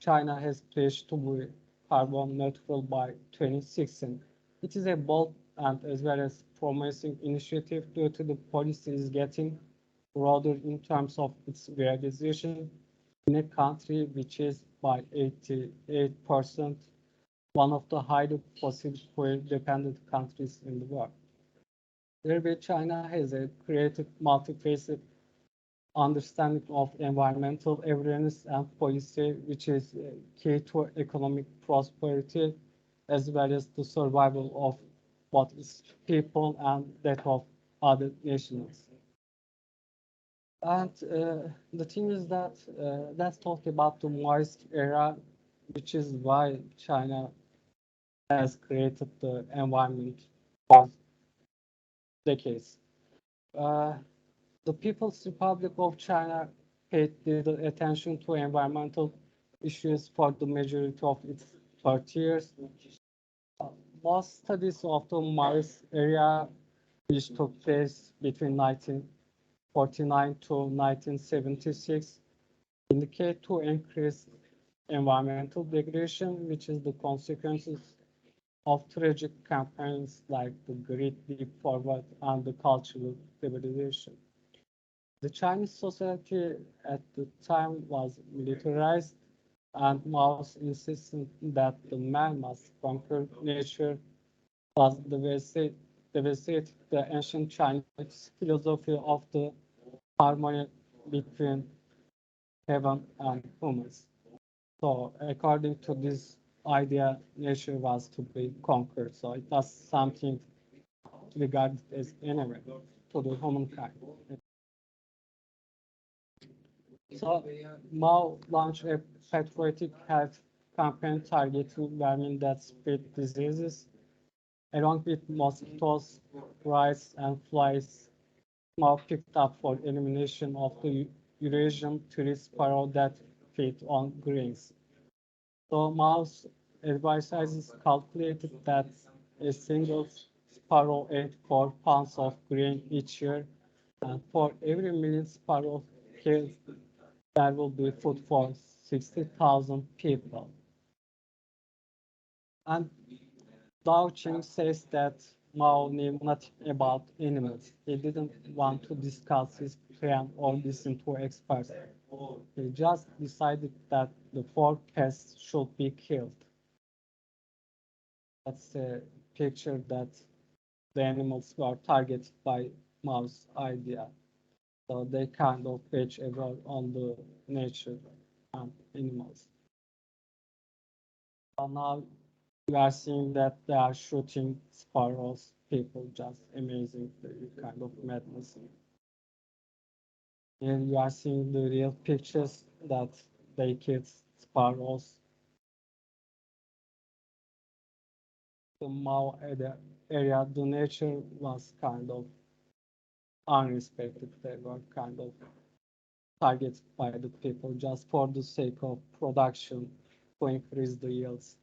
China has pledged to be carbon neutral by 2060. It is a bold and as well as promising initiative due to the policy is getting broader in terms of its realization in a country which is by 88% one of the highly fossil fuel dependent countries in the world. Thereby, China has a creative, multifaceted understanding of environmental awareness and policy, which is key to economic prosperity, as well as the survival of both its people and that of other nations. And the thing is that let's talk about the Maoist era, which is why China has created the environment for decades. The People's Republic of China paid little attention to environmental issues for the majority of its 30 years. Most studies of the Maoist area, which took place between 1949 to 1976, indicate to increase environmental degradation, which is the consequences of tragic campaigns like the Great Leap Forward and the cultural civilization. The Chinese society at the time was militarized, and Mao's insisted that the man must conquer nature was devastated the ancient Chinese philosophy of the harmony between heaven and humans. So according to this idea, nature was to be conquered. So it was something regarded as enemy to the humankind. So Mao launched a patriotic health campaign targeting vermin that spread diseases. Along with mosquitoes, flies, and flies, Mao picked up for elimination of the Eurasian tree sparrow that feed on grains. So Mao's advisors calculated that a single sparrow ate 4 pounds of grain each year, and for every million sparrows killed, there will be food for 60,000 people. And Dao Qing says that Mao knew nothing about animals. He didn't want to discuss his plan or listen to experts. He just decided that the 4 pests should be killed. That's a picture that the animals were targeted by Mao's idea. So they kind of wage a war on the nature and animals. So now we are seeing that they are shooting sparrows, people just amazing, kind of madness. And you are seeing the real pictures that they killed sparrows. The Mao area, the nature was kind of unrespected. They were kind of targeted by the people just for the sake of production to increase the yields.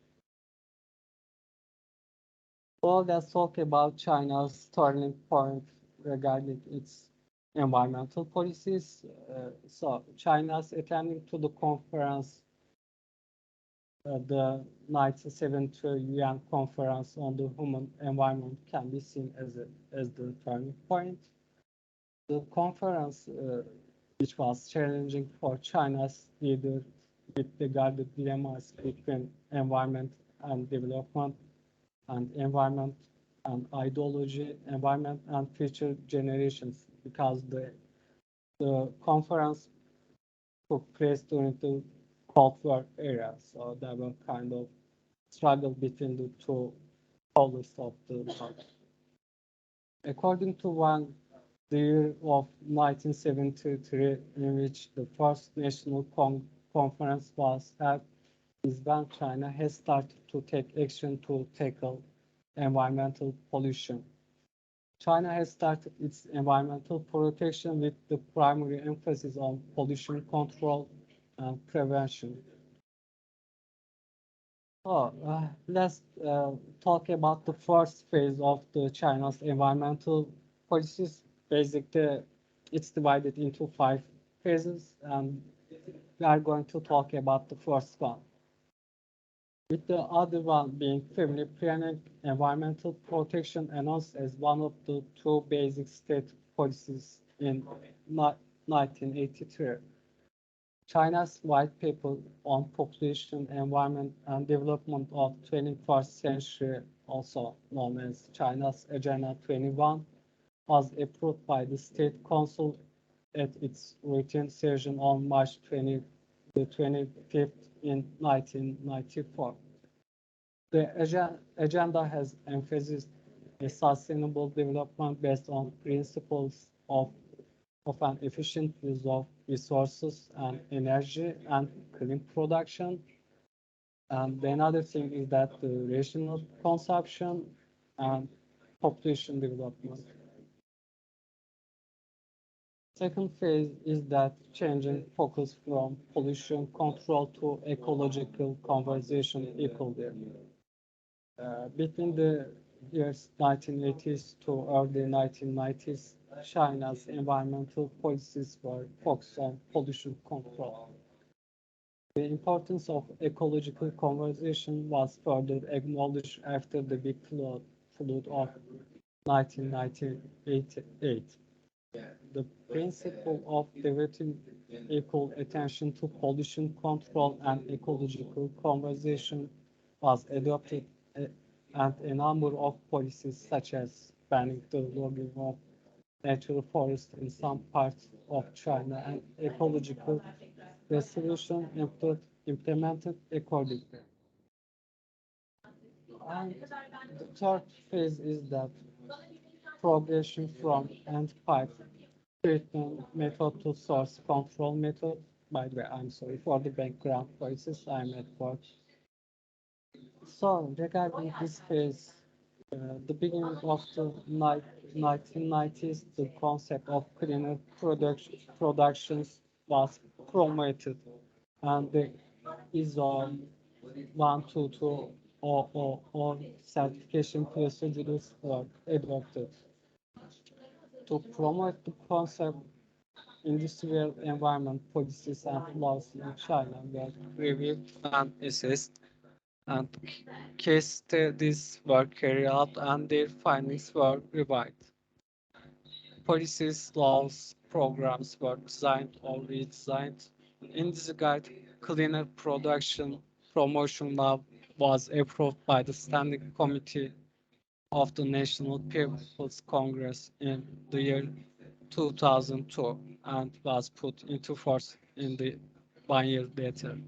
So let's talk about China's turning point regarding its environmental policies. So China's attending to the conference, the 1972 UN Conference on the Human Environment can be seen as the turning point. The conference, which was challenging for China's leaders with regard to dilemmas between environment and development, and environment and ideology, environment and future generations, because the conference took place during the Cold War era, so there were kind of struggle between the two poles of the world. According to one, the year of 1973, in which the first national conference was held, is when China has started to take action to tackle environmental pollution. China has started its environmental protection with the primary emphasis on pollution control and prevention. So let's talk about the first phase of the China's environmental policies. Basically, it's divided into 5 phases, and we are going to talk about the first one, with the other one being family planning, environmental protection announced as one of the 2 basic state policies in 1983. China's White Paper on Population, Environment and Development of 21st Century, also known as China's Agenda 21, was approved by the State Council at its routine session on March 25th in 1994. The agenda has emphasized a sustainable development based on principles of an efficient use of resources and energy and clean production. And another thing is that the rational consumption and population development. Second phase is that changing focus from pollution control to ecological conservation equally. Between the years 1980s to early 1990s, China's environmental policies were focused on pollution control. The importance of ecological conservation was further acknowledged after the big flood of 1998. The principle of devoting equal attention to pollution control and ecological conservation was adopted, and a number of policies such as banning the logging of natural forests in some parts of China and ecological restoration implemented accordingly. And the third phase is that progression from end pipe treatment method to source control method. By the way, I'm sorry for the background voices, I'm at work. So regarding this phase, the beginning of the 1990s, the concept of cleaner productions was promoted, and the ISO 122.000 certification procedures were adopted. To promote the concept, industrial environment policies and laws in China were reviewed and assessed, and case studies were carried out and their findings were revised. Policies, laws, programs were designed or redesigned. In this guide, cleaner production promotion law was approved by the Standing Committee of the National People's Congress in the year 2002 and was put into force in the 1 year later.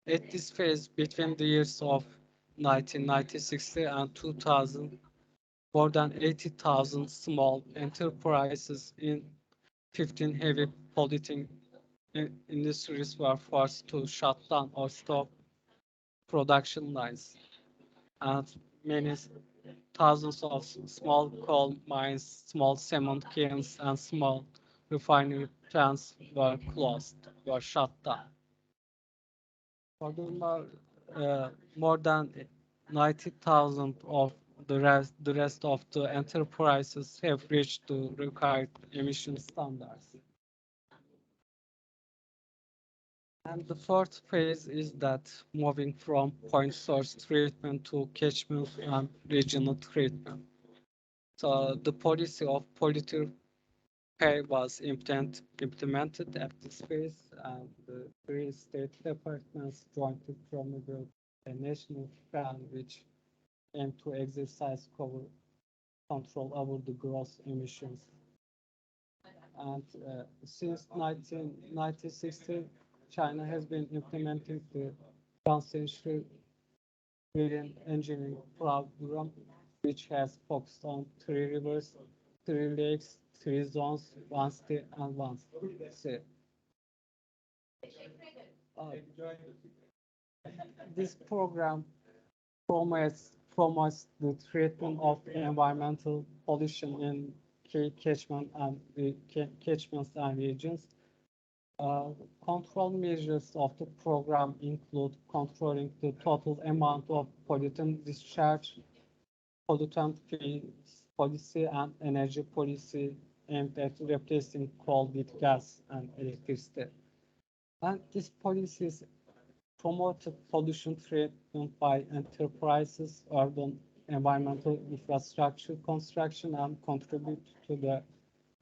At this phase, between the years of 1996 and 2000, more than 80,000 small enterprises in 15 heavy polluting industries were forced to shut down or stop production lines, and many thousands of small coal mines, small cement kilns, and small refinery plants were shut down. Furthermore, more than 90,000 of the rest of the enterprises have reached the required emission standards. And the fourth phase is that moving from point source treatment to catchment and regional treatment. So the policy of polluter pay was implemented at this phase, and the three state departments jointly promulgated a national plan which aimed to exercise control over the gross emissions. And since 1960, China has been implementing the Transition Green Engineering Program, which has focused on 3 rivers, 3 lakes, 3 zones, 1 city, and 1 sea. This program promotes the treatment of environmental pollution in key catchments and regions. Control measures of the program include controlling the total amount of pollutant discharge, pollutant fees policy, and energy policy aimed at replacing coal with gas and electricity. And these policies promoted pollution treatment by enterprises, urban environmental infrastructure construction, and contribute to the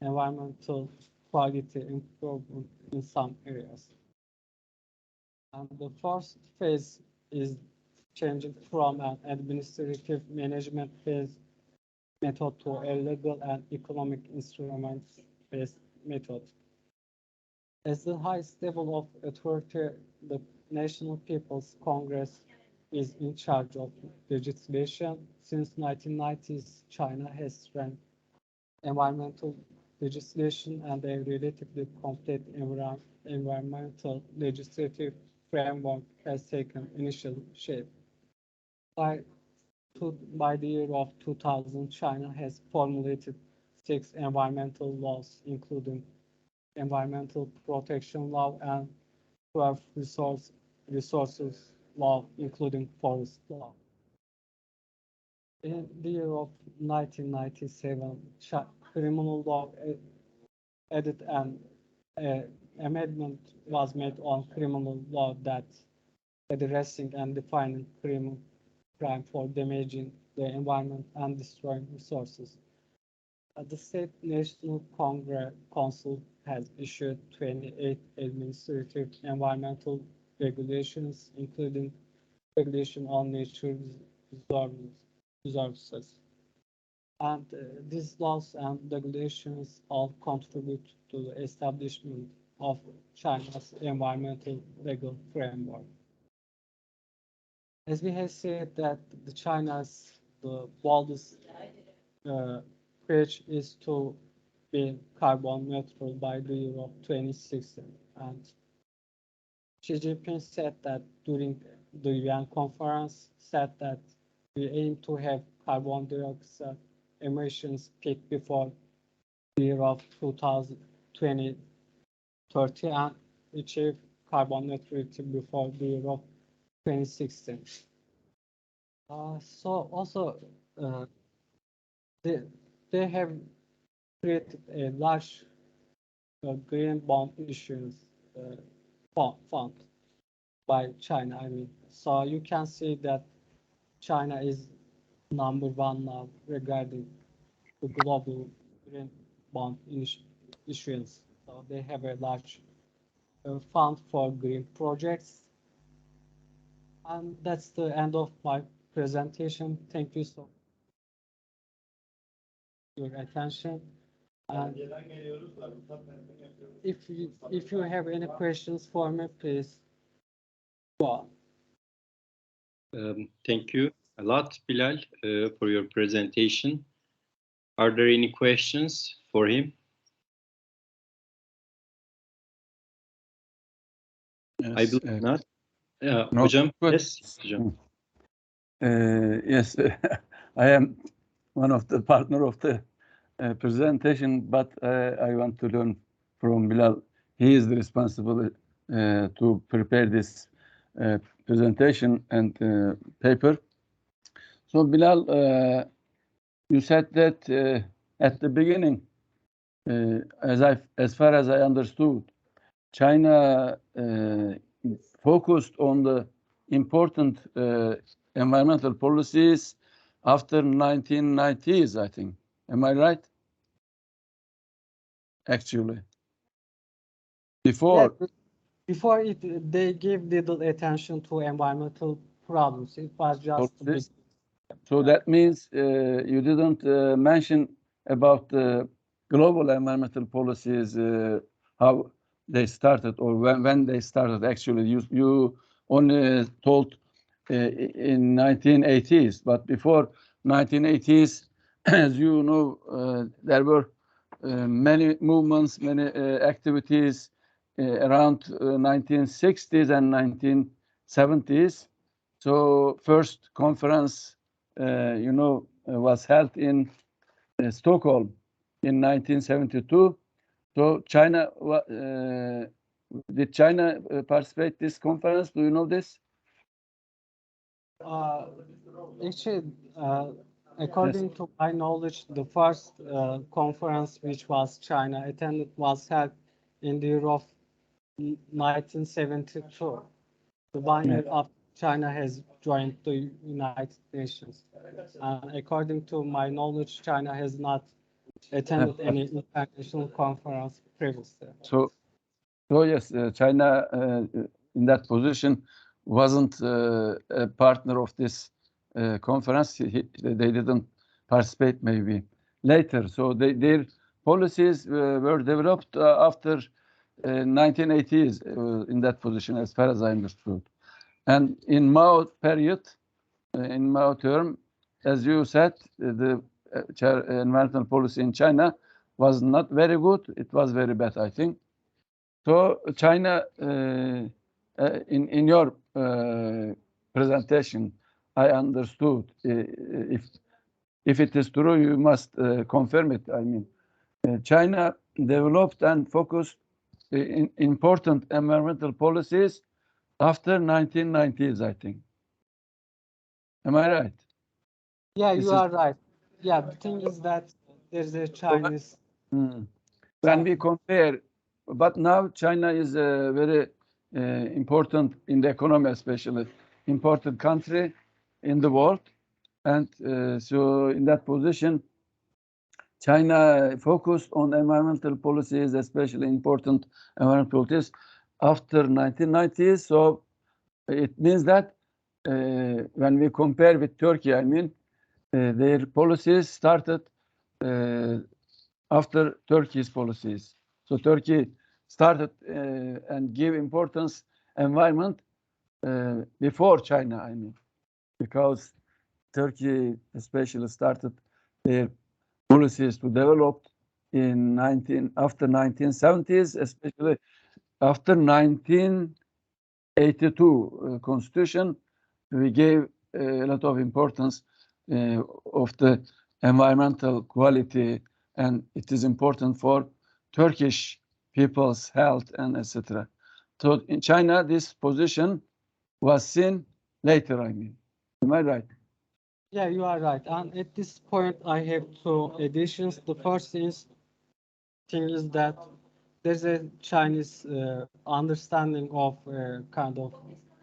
environmental quality improvement in some areas. And the first phase is changing from an administrative management based method to a legal and economic instruments based method. As the highest level of authority, the National People's Congress is in charge of legislation. Since 1990s, China has strengthened environmental legislation and a relatively complete environmental legislative framework has taken initial shape. By the year of 2000, China has formulated 6 environmental laws, including Environmental Protection Law and 12 resources law, including forest law. In the year of 1997, criminal law added an amendment was made on criminal law that addressing and defining crime for damaging the environment and destroying resources. The State National Council has issued 28 administrative environmental regulations, including regulation on nature resources. And these laws and regulations all contribute to the establishment of China's environmental legal framework. As we have said that the boldest pledge is to be carbon neutral by the year of 2060. And Xi Jinping said that during the UN conference, said that we aim to have carbon dioxide emissions peak before the year of 2030 and achieve carbon neutrality before the year of 2016. So also they have created a large green bond issuance fund by China. I mean, so you can see that China is #1 now regarding the global green bond issuance. So they have a large fund for green projects. And that's the end of my presentation. Thank you so much for your attention. And if you have any questions for me, please go on. Thank you a lot, Bilal, for your presentation. Are there any questions for him? Yes, I believe not. no Hocam, questions. yes. Hocam. Yes, I am one of the partner of the presentation, but I want to learn from Bilal. He is the responsible to prepare this presentation and paper. So Bilal, You said that at the beginning, as far as I understood, China focused on the important environmental policies after 1990s, I think. Am I right? Actually, before. Yeah, before they gave little attention to environmental problems. It was just a big. So that means you didn't mention about the global environmental policies, how they started or when they started. Actually, you only told in 1980s, but before 1980s, as you know, there were many movements, many activities around 1960s and 1970s. So first conference, was held in Stockholm in 1972. So China, did China participate this conference? Do you know this? Actually, according to my knowledge, the first conference which was China attended was held in the year of 1972. The 1 year after China has joined the United Nations. According to my knowledge, China has not attended any international conference previously. So yes, China in that position wasn't a partner of this conference. They didn't participate maybe later. So their policies were developed after 1980s in that position, as far as I understood. And in Mao period, in Mao term, as you said, the environmental policy in China was not very good. It was very bad, I think. So China, in your presentation, I understood. If it is true, you must confirm it. I mean, China developed and focused in important environmental policies after 1990s, I think. Am I right? Yeah, you are right. Yeah, the thing is that there's a Chinese. When we compare, but now China is a very important in the economy, especially important country in the world, and so in that position, China focused on environmental policies, especially important environmental policies after 1990s. So it means that when we compare with Turkey, I mean, their policies started after Turkey's policies. So Turkey started and gave importance environment before China, I mean, because Turkey especially started their policies to develop after 1970s, especially after 1982 constitution. We gave a lot of importance of the environmental quality, and it is important for Turkish people's health and etc. So in China, this position was seen later, I mean. Am I right? Yeah, you are right. And at this point, I have two additions. The first thing is that there's a Chinese understanding of kind of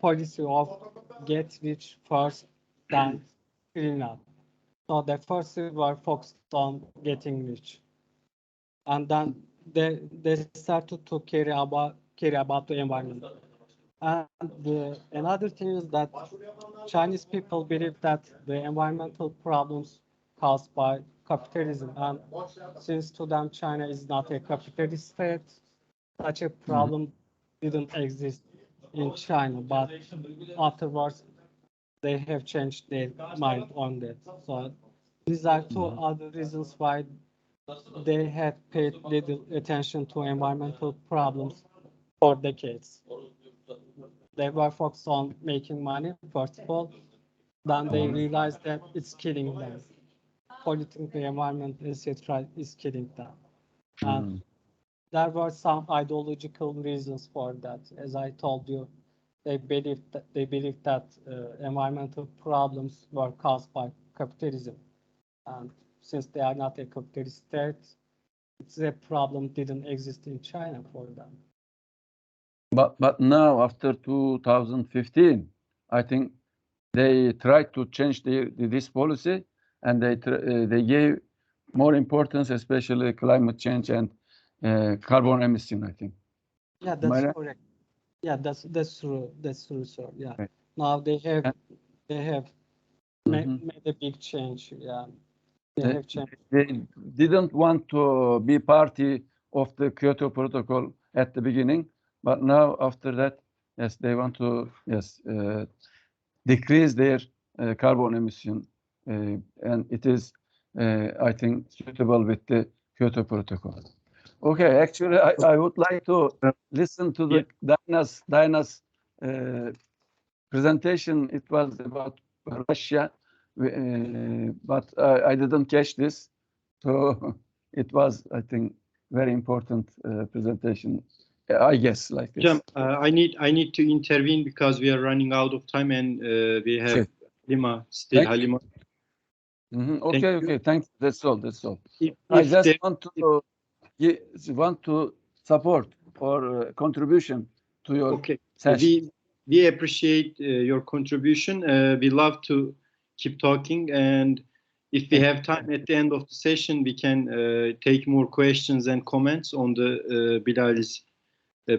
policy of get rich first, then clean up. So the first we were focused on getting rich, and then they started to care about the environment. And another thing is that Chinese people believe that the environmental problems caused by capitalism, and since to them China is not a capitalist state, such a problem didn't exist in China. But afterwards, they have changed their mind on that. So these are two other reasons why they had paid little attention to environmental problems for decades. They were focused on making money, first of all. Then they realized that it's killing them. Polluting the environment, etc., is killing them. And there were some ideological reasons for that. As I told you, they believed that environmental problems were caused by capitalism. And since they are not a capitalist state, it's a problem didn't exist in China for them. But now after 2015, I think they tried to change this policy, and they gave more importance, especially climate change and carbon emission, I think. Yeah, that's correct. Yeah, that's true. That's true, sir. Yeah. Right. Now they have made a big change. Yeah. They have changed. They didn't want to be party of the Kyoto Protocol at the beginning, but now after that, yes, they want to decrease their carbon emission, and it is, I think, suitable with the Kyoto Protocol. Okay, actually, I would like to listen to the Dina's presentation. It was about Russia, but I didn't catch this, so it was, I think, very important presentation. I guess like this. Hocam, I need to intervene because we are running out of time and we have Sure. Halima still. Halima. Okay. Thanks. That's all. I just want to support or contribution to your session. We appreciate your contribution. We love to keep talking, and if we have time at the end of the session, we can take more questions and comments on the Bilal's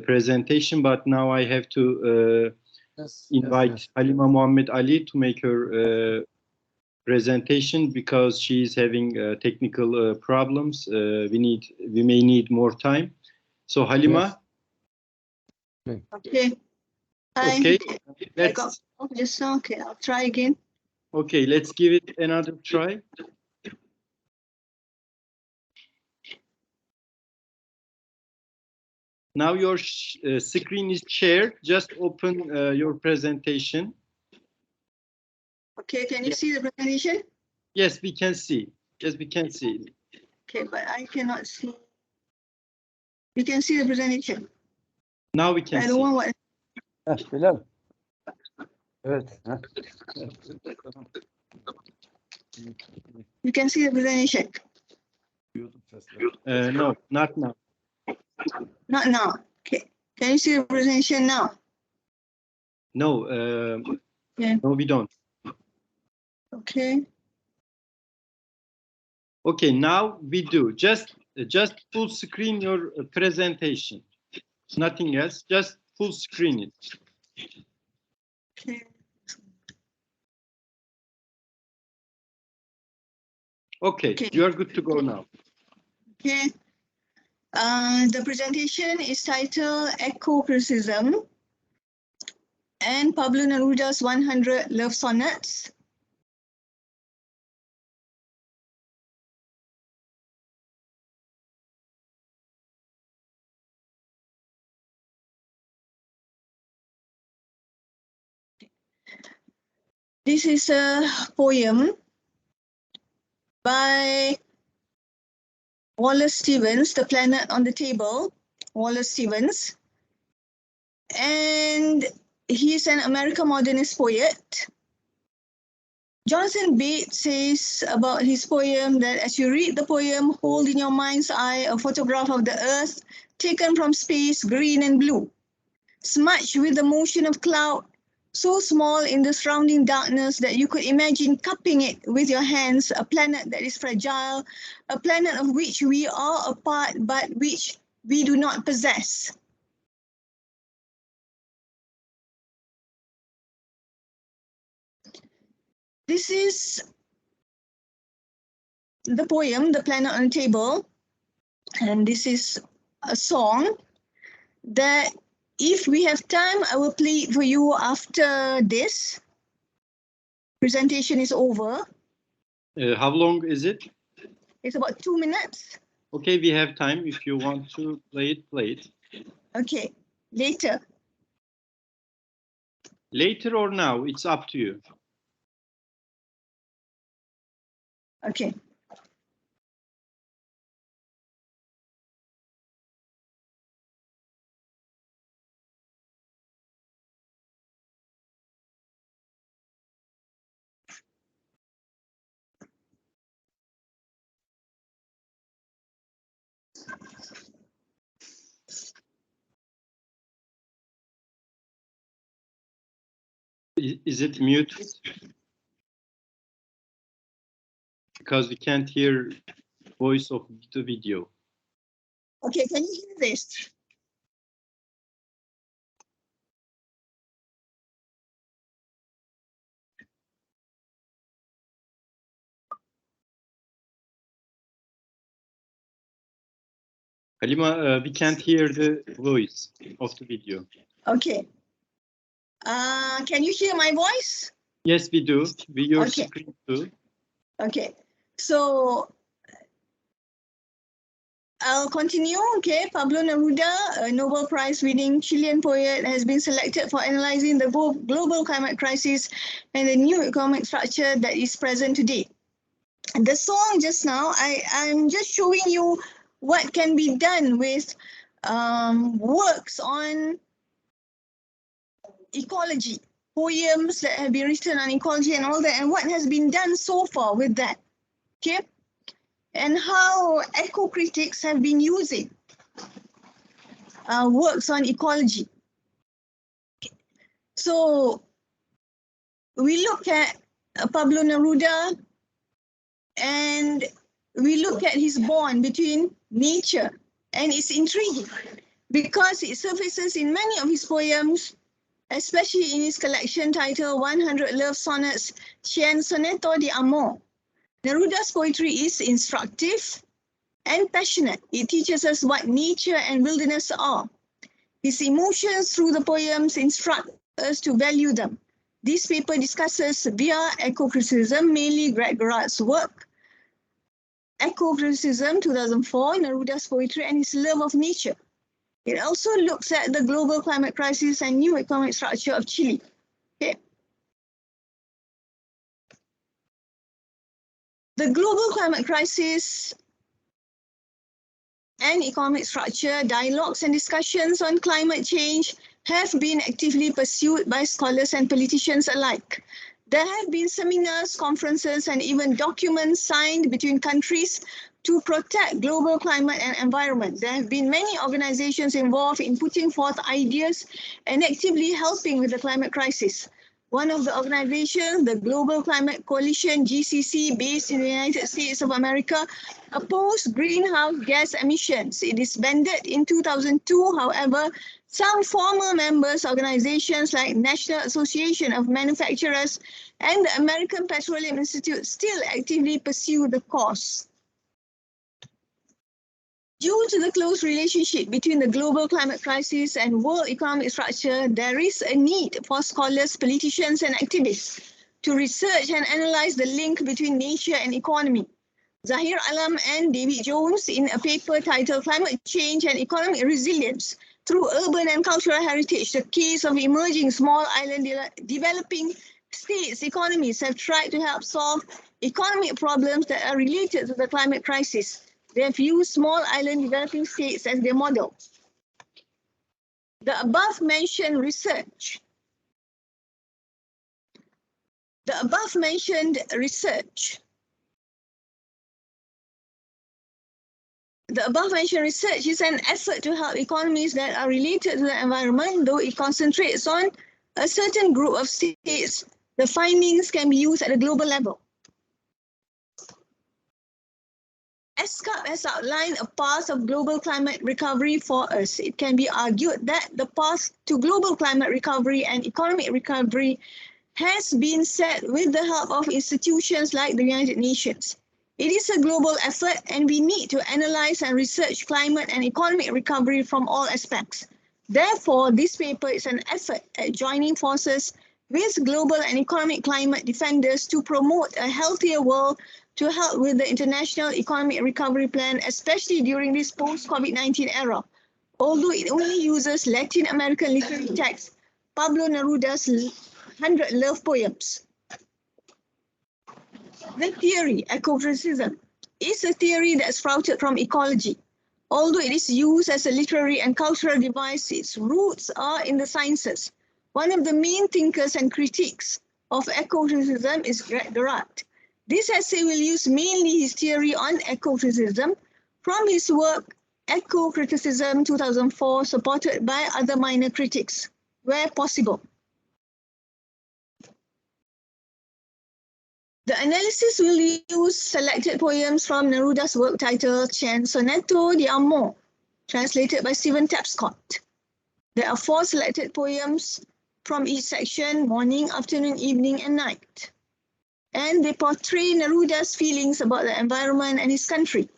presentation. But now I have to invite Halima Muhammad Ali to make her presentation because she is having technical problems. We may need more time. So Halima. Okay. Okay. Okay, I'll try again. Okay, let's give it another try. Now your screen is shared. Just open your presentation. Okay, can you see the presentation? Yes, we can see. Yes, we can see. Okay, but I cannot see. We can see the presentation. Now we can see. I don't want what. Bilal. Evet. You can see the presentation. No, not now. Not now. Okay. Can you see the presentation now? No, no, we don't. Okay. Okay, now we do. Just full screen your presentation. Nothing else. Just full screen it. Okay. Okay, you are good to go now. Okay. The presentation is titled Eco-Criticism and Pablo Neruda's 100 Love Sonnets. This is a poem by Wallace Stevens, The Planet on the Table, Wallace Stevens. And he's an American modernist poet. Jonathan Bates says about his poem that as you read the poem, hold in your mind's eye a photograph of the earth taken from space, green and blue, smudged with the motion of cloud, so small in the surrounding darkness that you could imagine cupping it with your hands, a planet that is fragile, a planet of which we are a part but which we do not possess. This is the poem, The Planet on the Table, and this is a song that if we have time, I will play it for you after this presentation is over. How long is it? It's about 2 minutes. Okay, we have time. If you want to play it, play it. Okay, later. Later or now, it's up to you. Okay. Is it muted? Because we can't hear voice of the video. Okay, can you hear this? Halima, we can't hear the voice of the video. Okay. Can you hear my voice? Yes, we do. Your Okay. screen too. Okay. So I'll continue. Okay. Pablo Neruda, a Nobel Prize winning Chilean poet, has been selected for analyzing the global climate crisis and the new economic structure that is present today. The song just now, I'm just showing you what can be done with works on ecology, poems that have been written on ecology and all that, and what has been done so far with that, okay? And how eco-critics have been using works on ecology. So we look at Pablo Neruda and we look at his bond between nature, and it's intriguing because it surfaces in many of his poems, especially in his collection titled 100 Love Sonnets, Cien Soneto de Amor. Neruda's poetry is instructive and passionate. It teaches us what nature and wilderness are. His emotions through the poems instruct us to value them. This paper discusses via eco-criticism, mainly Greg Gerard's work, Eco-Criticism 2004, Neruda's poetry and his love of nature. It also looks at the global climate crisis and new economic structure of Chile. Okay. The global climate crisis and economic structure, dialogues and discussions on climate change have been actively pursued by scholars and politicians alike. There have been seminars, conferences, and even documents signed between countries to protect global climate and environment. There have been many organizations involved in putting forth ideas and actively helping with the climate crisis. One of the organizations, the Global Climate Coalition, GCC, based in the United States of America, opposed greenhouse gas emissions. It disbanded in 2002, however, some former members, organizations like National Association of Manufacturers and the American Petroleum Institute still actively pursue the cause. Due to the close relationship between the global climate crisis and world economic structure, there is a need for scholars, politicians, and activists to research and analyze the link between nature and economy. Zahir Alam and David Jones, in a paper titled Climate Change and Economic Resilience Through Urban and Cultural Heritage, the case of emerging small island developing states' economies, have tried to help solve economic problems that are related to the climate crisis. They have used small island developing states as their model. The above-mentioned research is an effort to help economies that are related to the environment, though it concentrates on a certain group of states. The findings can be used at a global level. ESCAP has outlined a path of global climate recovery for us. It can be argued that the path to global climate recovery and economic recovery has been set with the help of institutions like the United Nations. It is a global effort, and we need to analyze and research climate and economic recovery from all aspects. Therefore, this paper is an effort at joining forces with global and economic climate defenders to promote a healthier world, to help with the International Economic Recovery Plan, especially during this post-COVID-19 era. Although it only uses Latin American literary texts, Pablo Neruda's 100 Love Poems. The theory, eco-criticism, is a theory that sprouted from ecology. Although it is used as a literary and cultural device, its roots are in the sciences. One of the main thinkers and critics of eco-criticism is Greg Gerard. This essay will use mainly his theory on eco-criticism from his work Eco-Criticism 2004, supported by other minor critics, where possible. The analysis will use selected poems from Neruda's work titled Cien Soneto de Amor, translated by Stephen Tapscott. There are 4 selected poems from each section: morning, afternoon, evening, and night. And they portray Neruda's feelings about the environment and his country.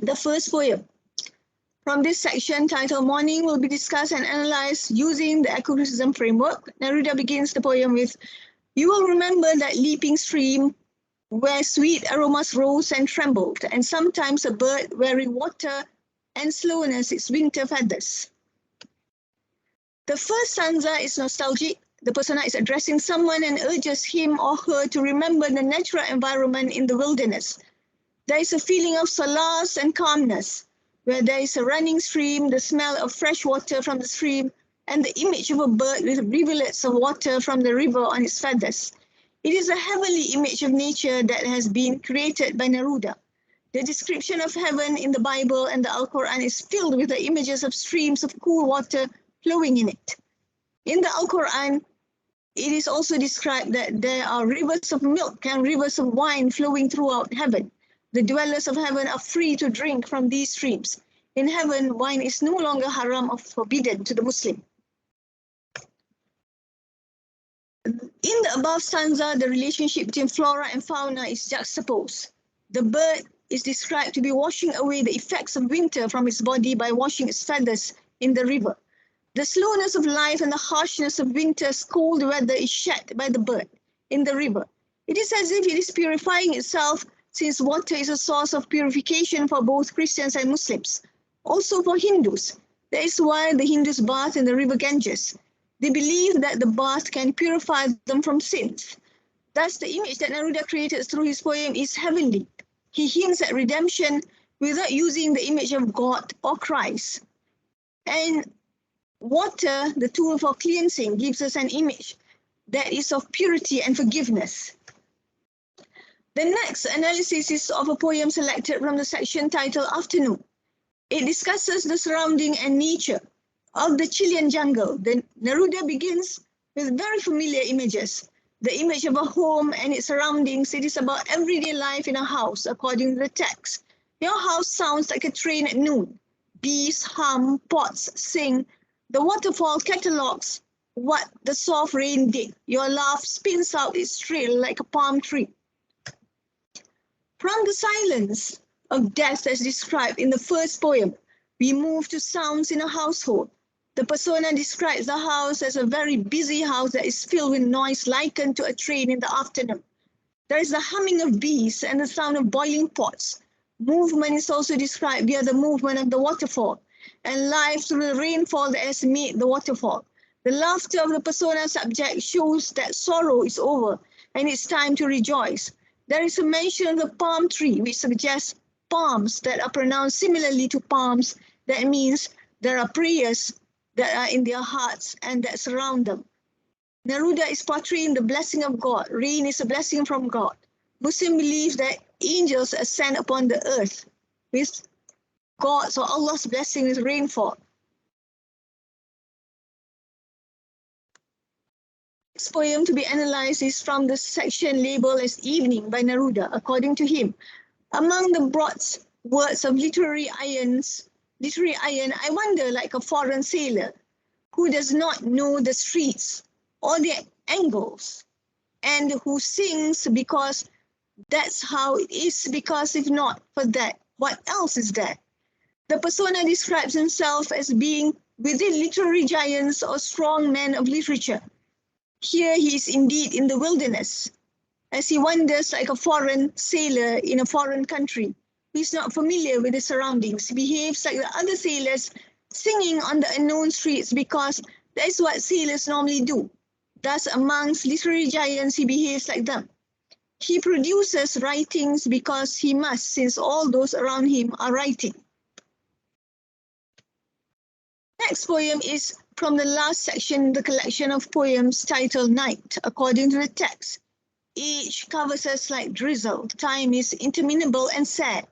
The first poem from this section, titled Morning, will be discussed and analyzed using the ecocrism framework. Neruda begins the poem with, "You will remember that leaping stream where sweet aromas rose and trembled, and sometimes a bird wearing water and slowness its winter feathers." The first stanza is nostalgic. The persona is addressing someone and urges him or her to remember the natural environment in the wilderness. There is a feeling of solace and calmness, where there is a running stream, the smell of fresh water from the stream, and the image of a bird with rivulets of water from the river on its feathers. It is a heavenly image of nature that has been created by Neruda. The description of heaven in the Bible and the Al-Quran is filled with the images of streams of cool water flowing in it. In the Al-Quran, it is also described that there are rivers of milk and rivers of wine flowing throughout heaven. The dwellers of heaven are free to drink from these streams. In heaven, wine is no longer haram or forbidden to the Muslim. In the above stanza, the relationship between flora and fauna is juxtaposed. The bird is described to be washing away the effects of winter from its body by washing its feathers in the river. The slowness of life and the harshness of winter's cold weather is shed by the bird in the river. It is as if it is purifying itself, since water is a source of purification for both Christians and Muslims. Also for Hindus. That is why the Hindus bath in the river Ganges. They believe that the bath can purify them from sins. Thus, the image that Neruda created through his poem is heavenly. He hints at redemption without using the image of God or Christ. And water, the tool for cleansing, gives us an image that is of purity and forgiveness. The next analysis is of a poem selected from the section titled Afternoon. It discusses the surrounding and nature of the Chilean jungle. The Neruda begins with very familiar images. The image of a home and its surroundings. It is about everyday life in a house, according to the text. Your house sounds like a train at noon. Bees hum, pots sing. The waterfall catalogues what the soft rain did. Your laugh spins out its trail like a palm tree. From the silence of death as described in the first poem, we move to sounds in a household. The persona describes the house as a very busy house that is filled with noise likened to a train in the afternoon. There is the humming of bees and the sound of boiling pots. Movement is also described via the movement of the waterfall, and life through the rainfall that has made the waterfall. The laughter of the persona subject shows that sorrow is over and it's time to rejoice. There is a mention of the palm tree, which suggests palms that are pronounced similarly to palms. That means there are prayers that are in their hearts and that surround them. Neruda is portraying the blessing of God. Rain is a blessing from God. Muslim believe that angels ascend upon the earth with God's or Allah's blessing with rainfall. This poem to be analyzed is from the section labeled as Evening by Neruda. According to him, among the broad words of literary iron, I wonder like a foreign sailor who does not know the streets or their angles, and who sings because that's how it is, because if not for that, what else is there? The persona describes himself as being within literary giants or strong men of literature. Here he is indeed in the wilderness, as he wanders like a foreign sailor in a foreign country. He is not familiar with the surroundings. He behaves like the other sailors, singing on the unknown streets because that is what sailors normally do. Thus, amongst literary giants, he behaves like them. He produces writings because he must, since all those around him are writing. Next poem is from the last section, the collection of poems titled Night, according to the text. Age covers us like drizzle. Time is interminable and sad.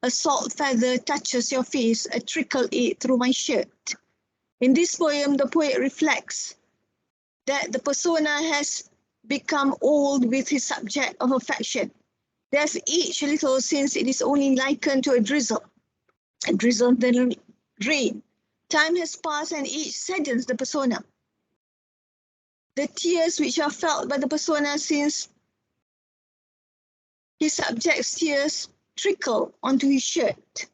A salt feather touches your face, a trickle aid through my shirt. In this poem, the poet reflects that the persona has become old with his subject of affection. There's each little since it is only likened to a drizzle then rain. Time has passed and each saddens the persona. The tears which are felt by the persona since his subject's tears trickle onto his shirt.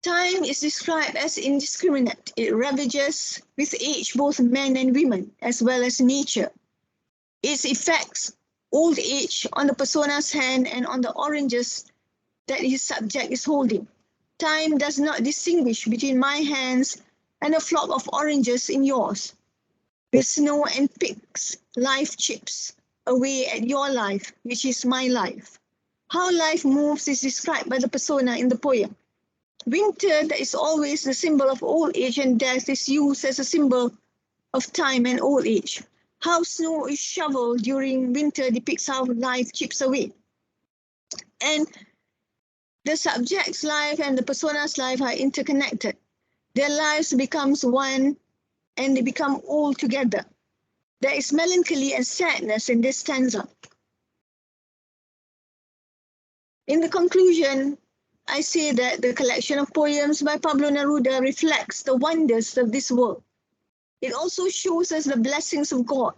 Time is described as indiscriminate. It ravages with age both men and women, as well as nature. Its effects, old age on the persona's hand and on the oranges that his subject is holding. Time does not distinguish between my hands and a flock of oranges in yours. With snow and picks, life chips away at your life, which is my life. How life moves is described by the persona in the poem. Winter, that is always the symbol of old age and death, is used as a symbol of time and old age. How snow is shoveled during winter depicts how life chips away. And the subject's life and the persona's life are interconnected. Their lives becomes one and they become old together. There is melancholy and sadness in this stanza. In the conclusion, I say that the collection of poems by Pablo Neruda reflects the wonders of this world. It also shows us the blessings of God.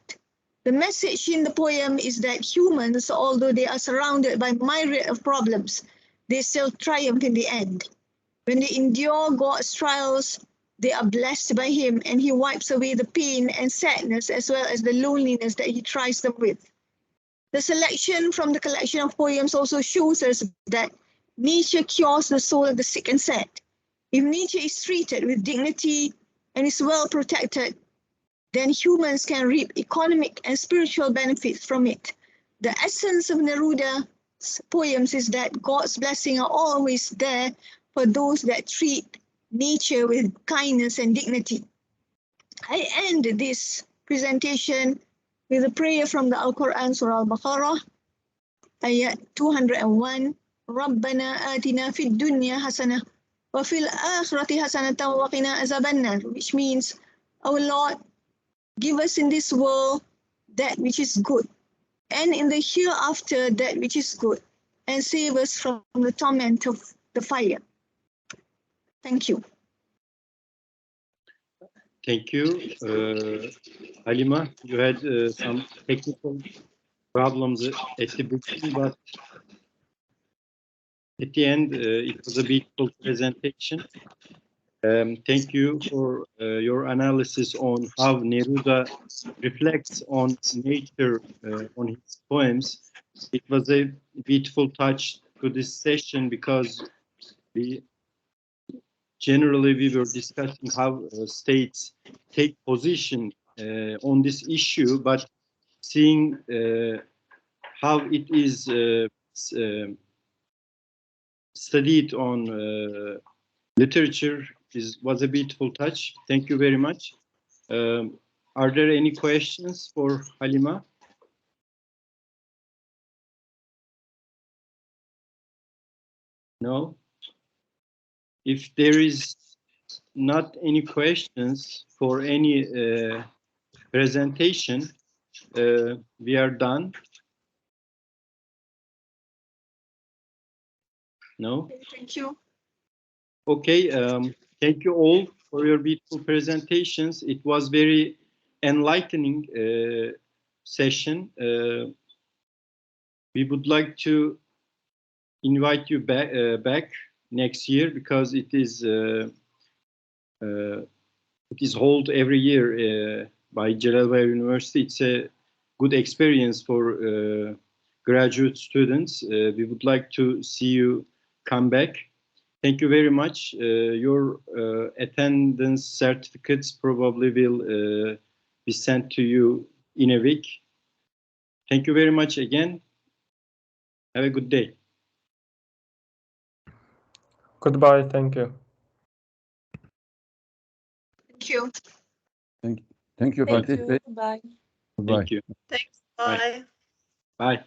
The message in the poem is that humans, although they are surrounded by myriad of problems, they still triumph in the end. When they endure God's trials, they are blessed by Him and He wipes away the pain and sadness as well as the loneliness that He tries them with. The selection from the collection of poems also shows us that nature cures the soul of the sick and sad. If nature is treated with dignity and is well protected, then humans can reap economic and spiritual benefits from it. The essence of Neruda's poems is that God's blessings are always there for those that treat nature with kindness and dignity. I end this presentation with a prayer from the Al-Quran, Surah Al-Baqarah, ayat 201. Rabbana atina fid dunya hasanah wa fil akhirati hasanatan wa qina azabannar, which means, our Lord, give us in this world that which is good, and in the hereafter that which is good, and save us from the torment of the fire. Thank you. Thank you. Halima, you had some technical problems at the beginning, but at the end, it was a beautiful presentation. Thank you for your analysis on how Neruda reflects on nature on his poems. It was a beautiful touch to this session because we were discussing how states take position on this issue, but seeing how it is studied on literature was a beautiful touch. Thank you very much. Are there any questions for Halima? No? If there is not any questions for any presentation, we are done. No? Thank you. Okay, thank you all for your beautiful presentations. It was very enlightening session. We would like to invite you back next year because it is held every year by Celal Bayar University. It's a good experience for graduate students. We would like to see you come back. Thank you very much. Your attendance certificates probably will be sent to you in a week. Thank you very much again. Have a good day. Goodbye. Thank you. Thank you. Thank you, Fatih. Thank you. Bye. Goodbye. Thank you. Thanks. Bye. Bye.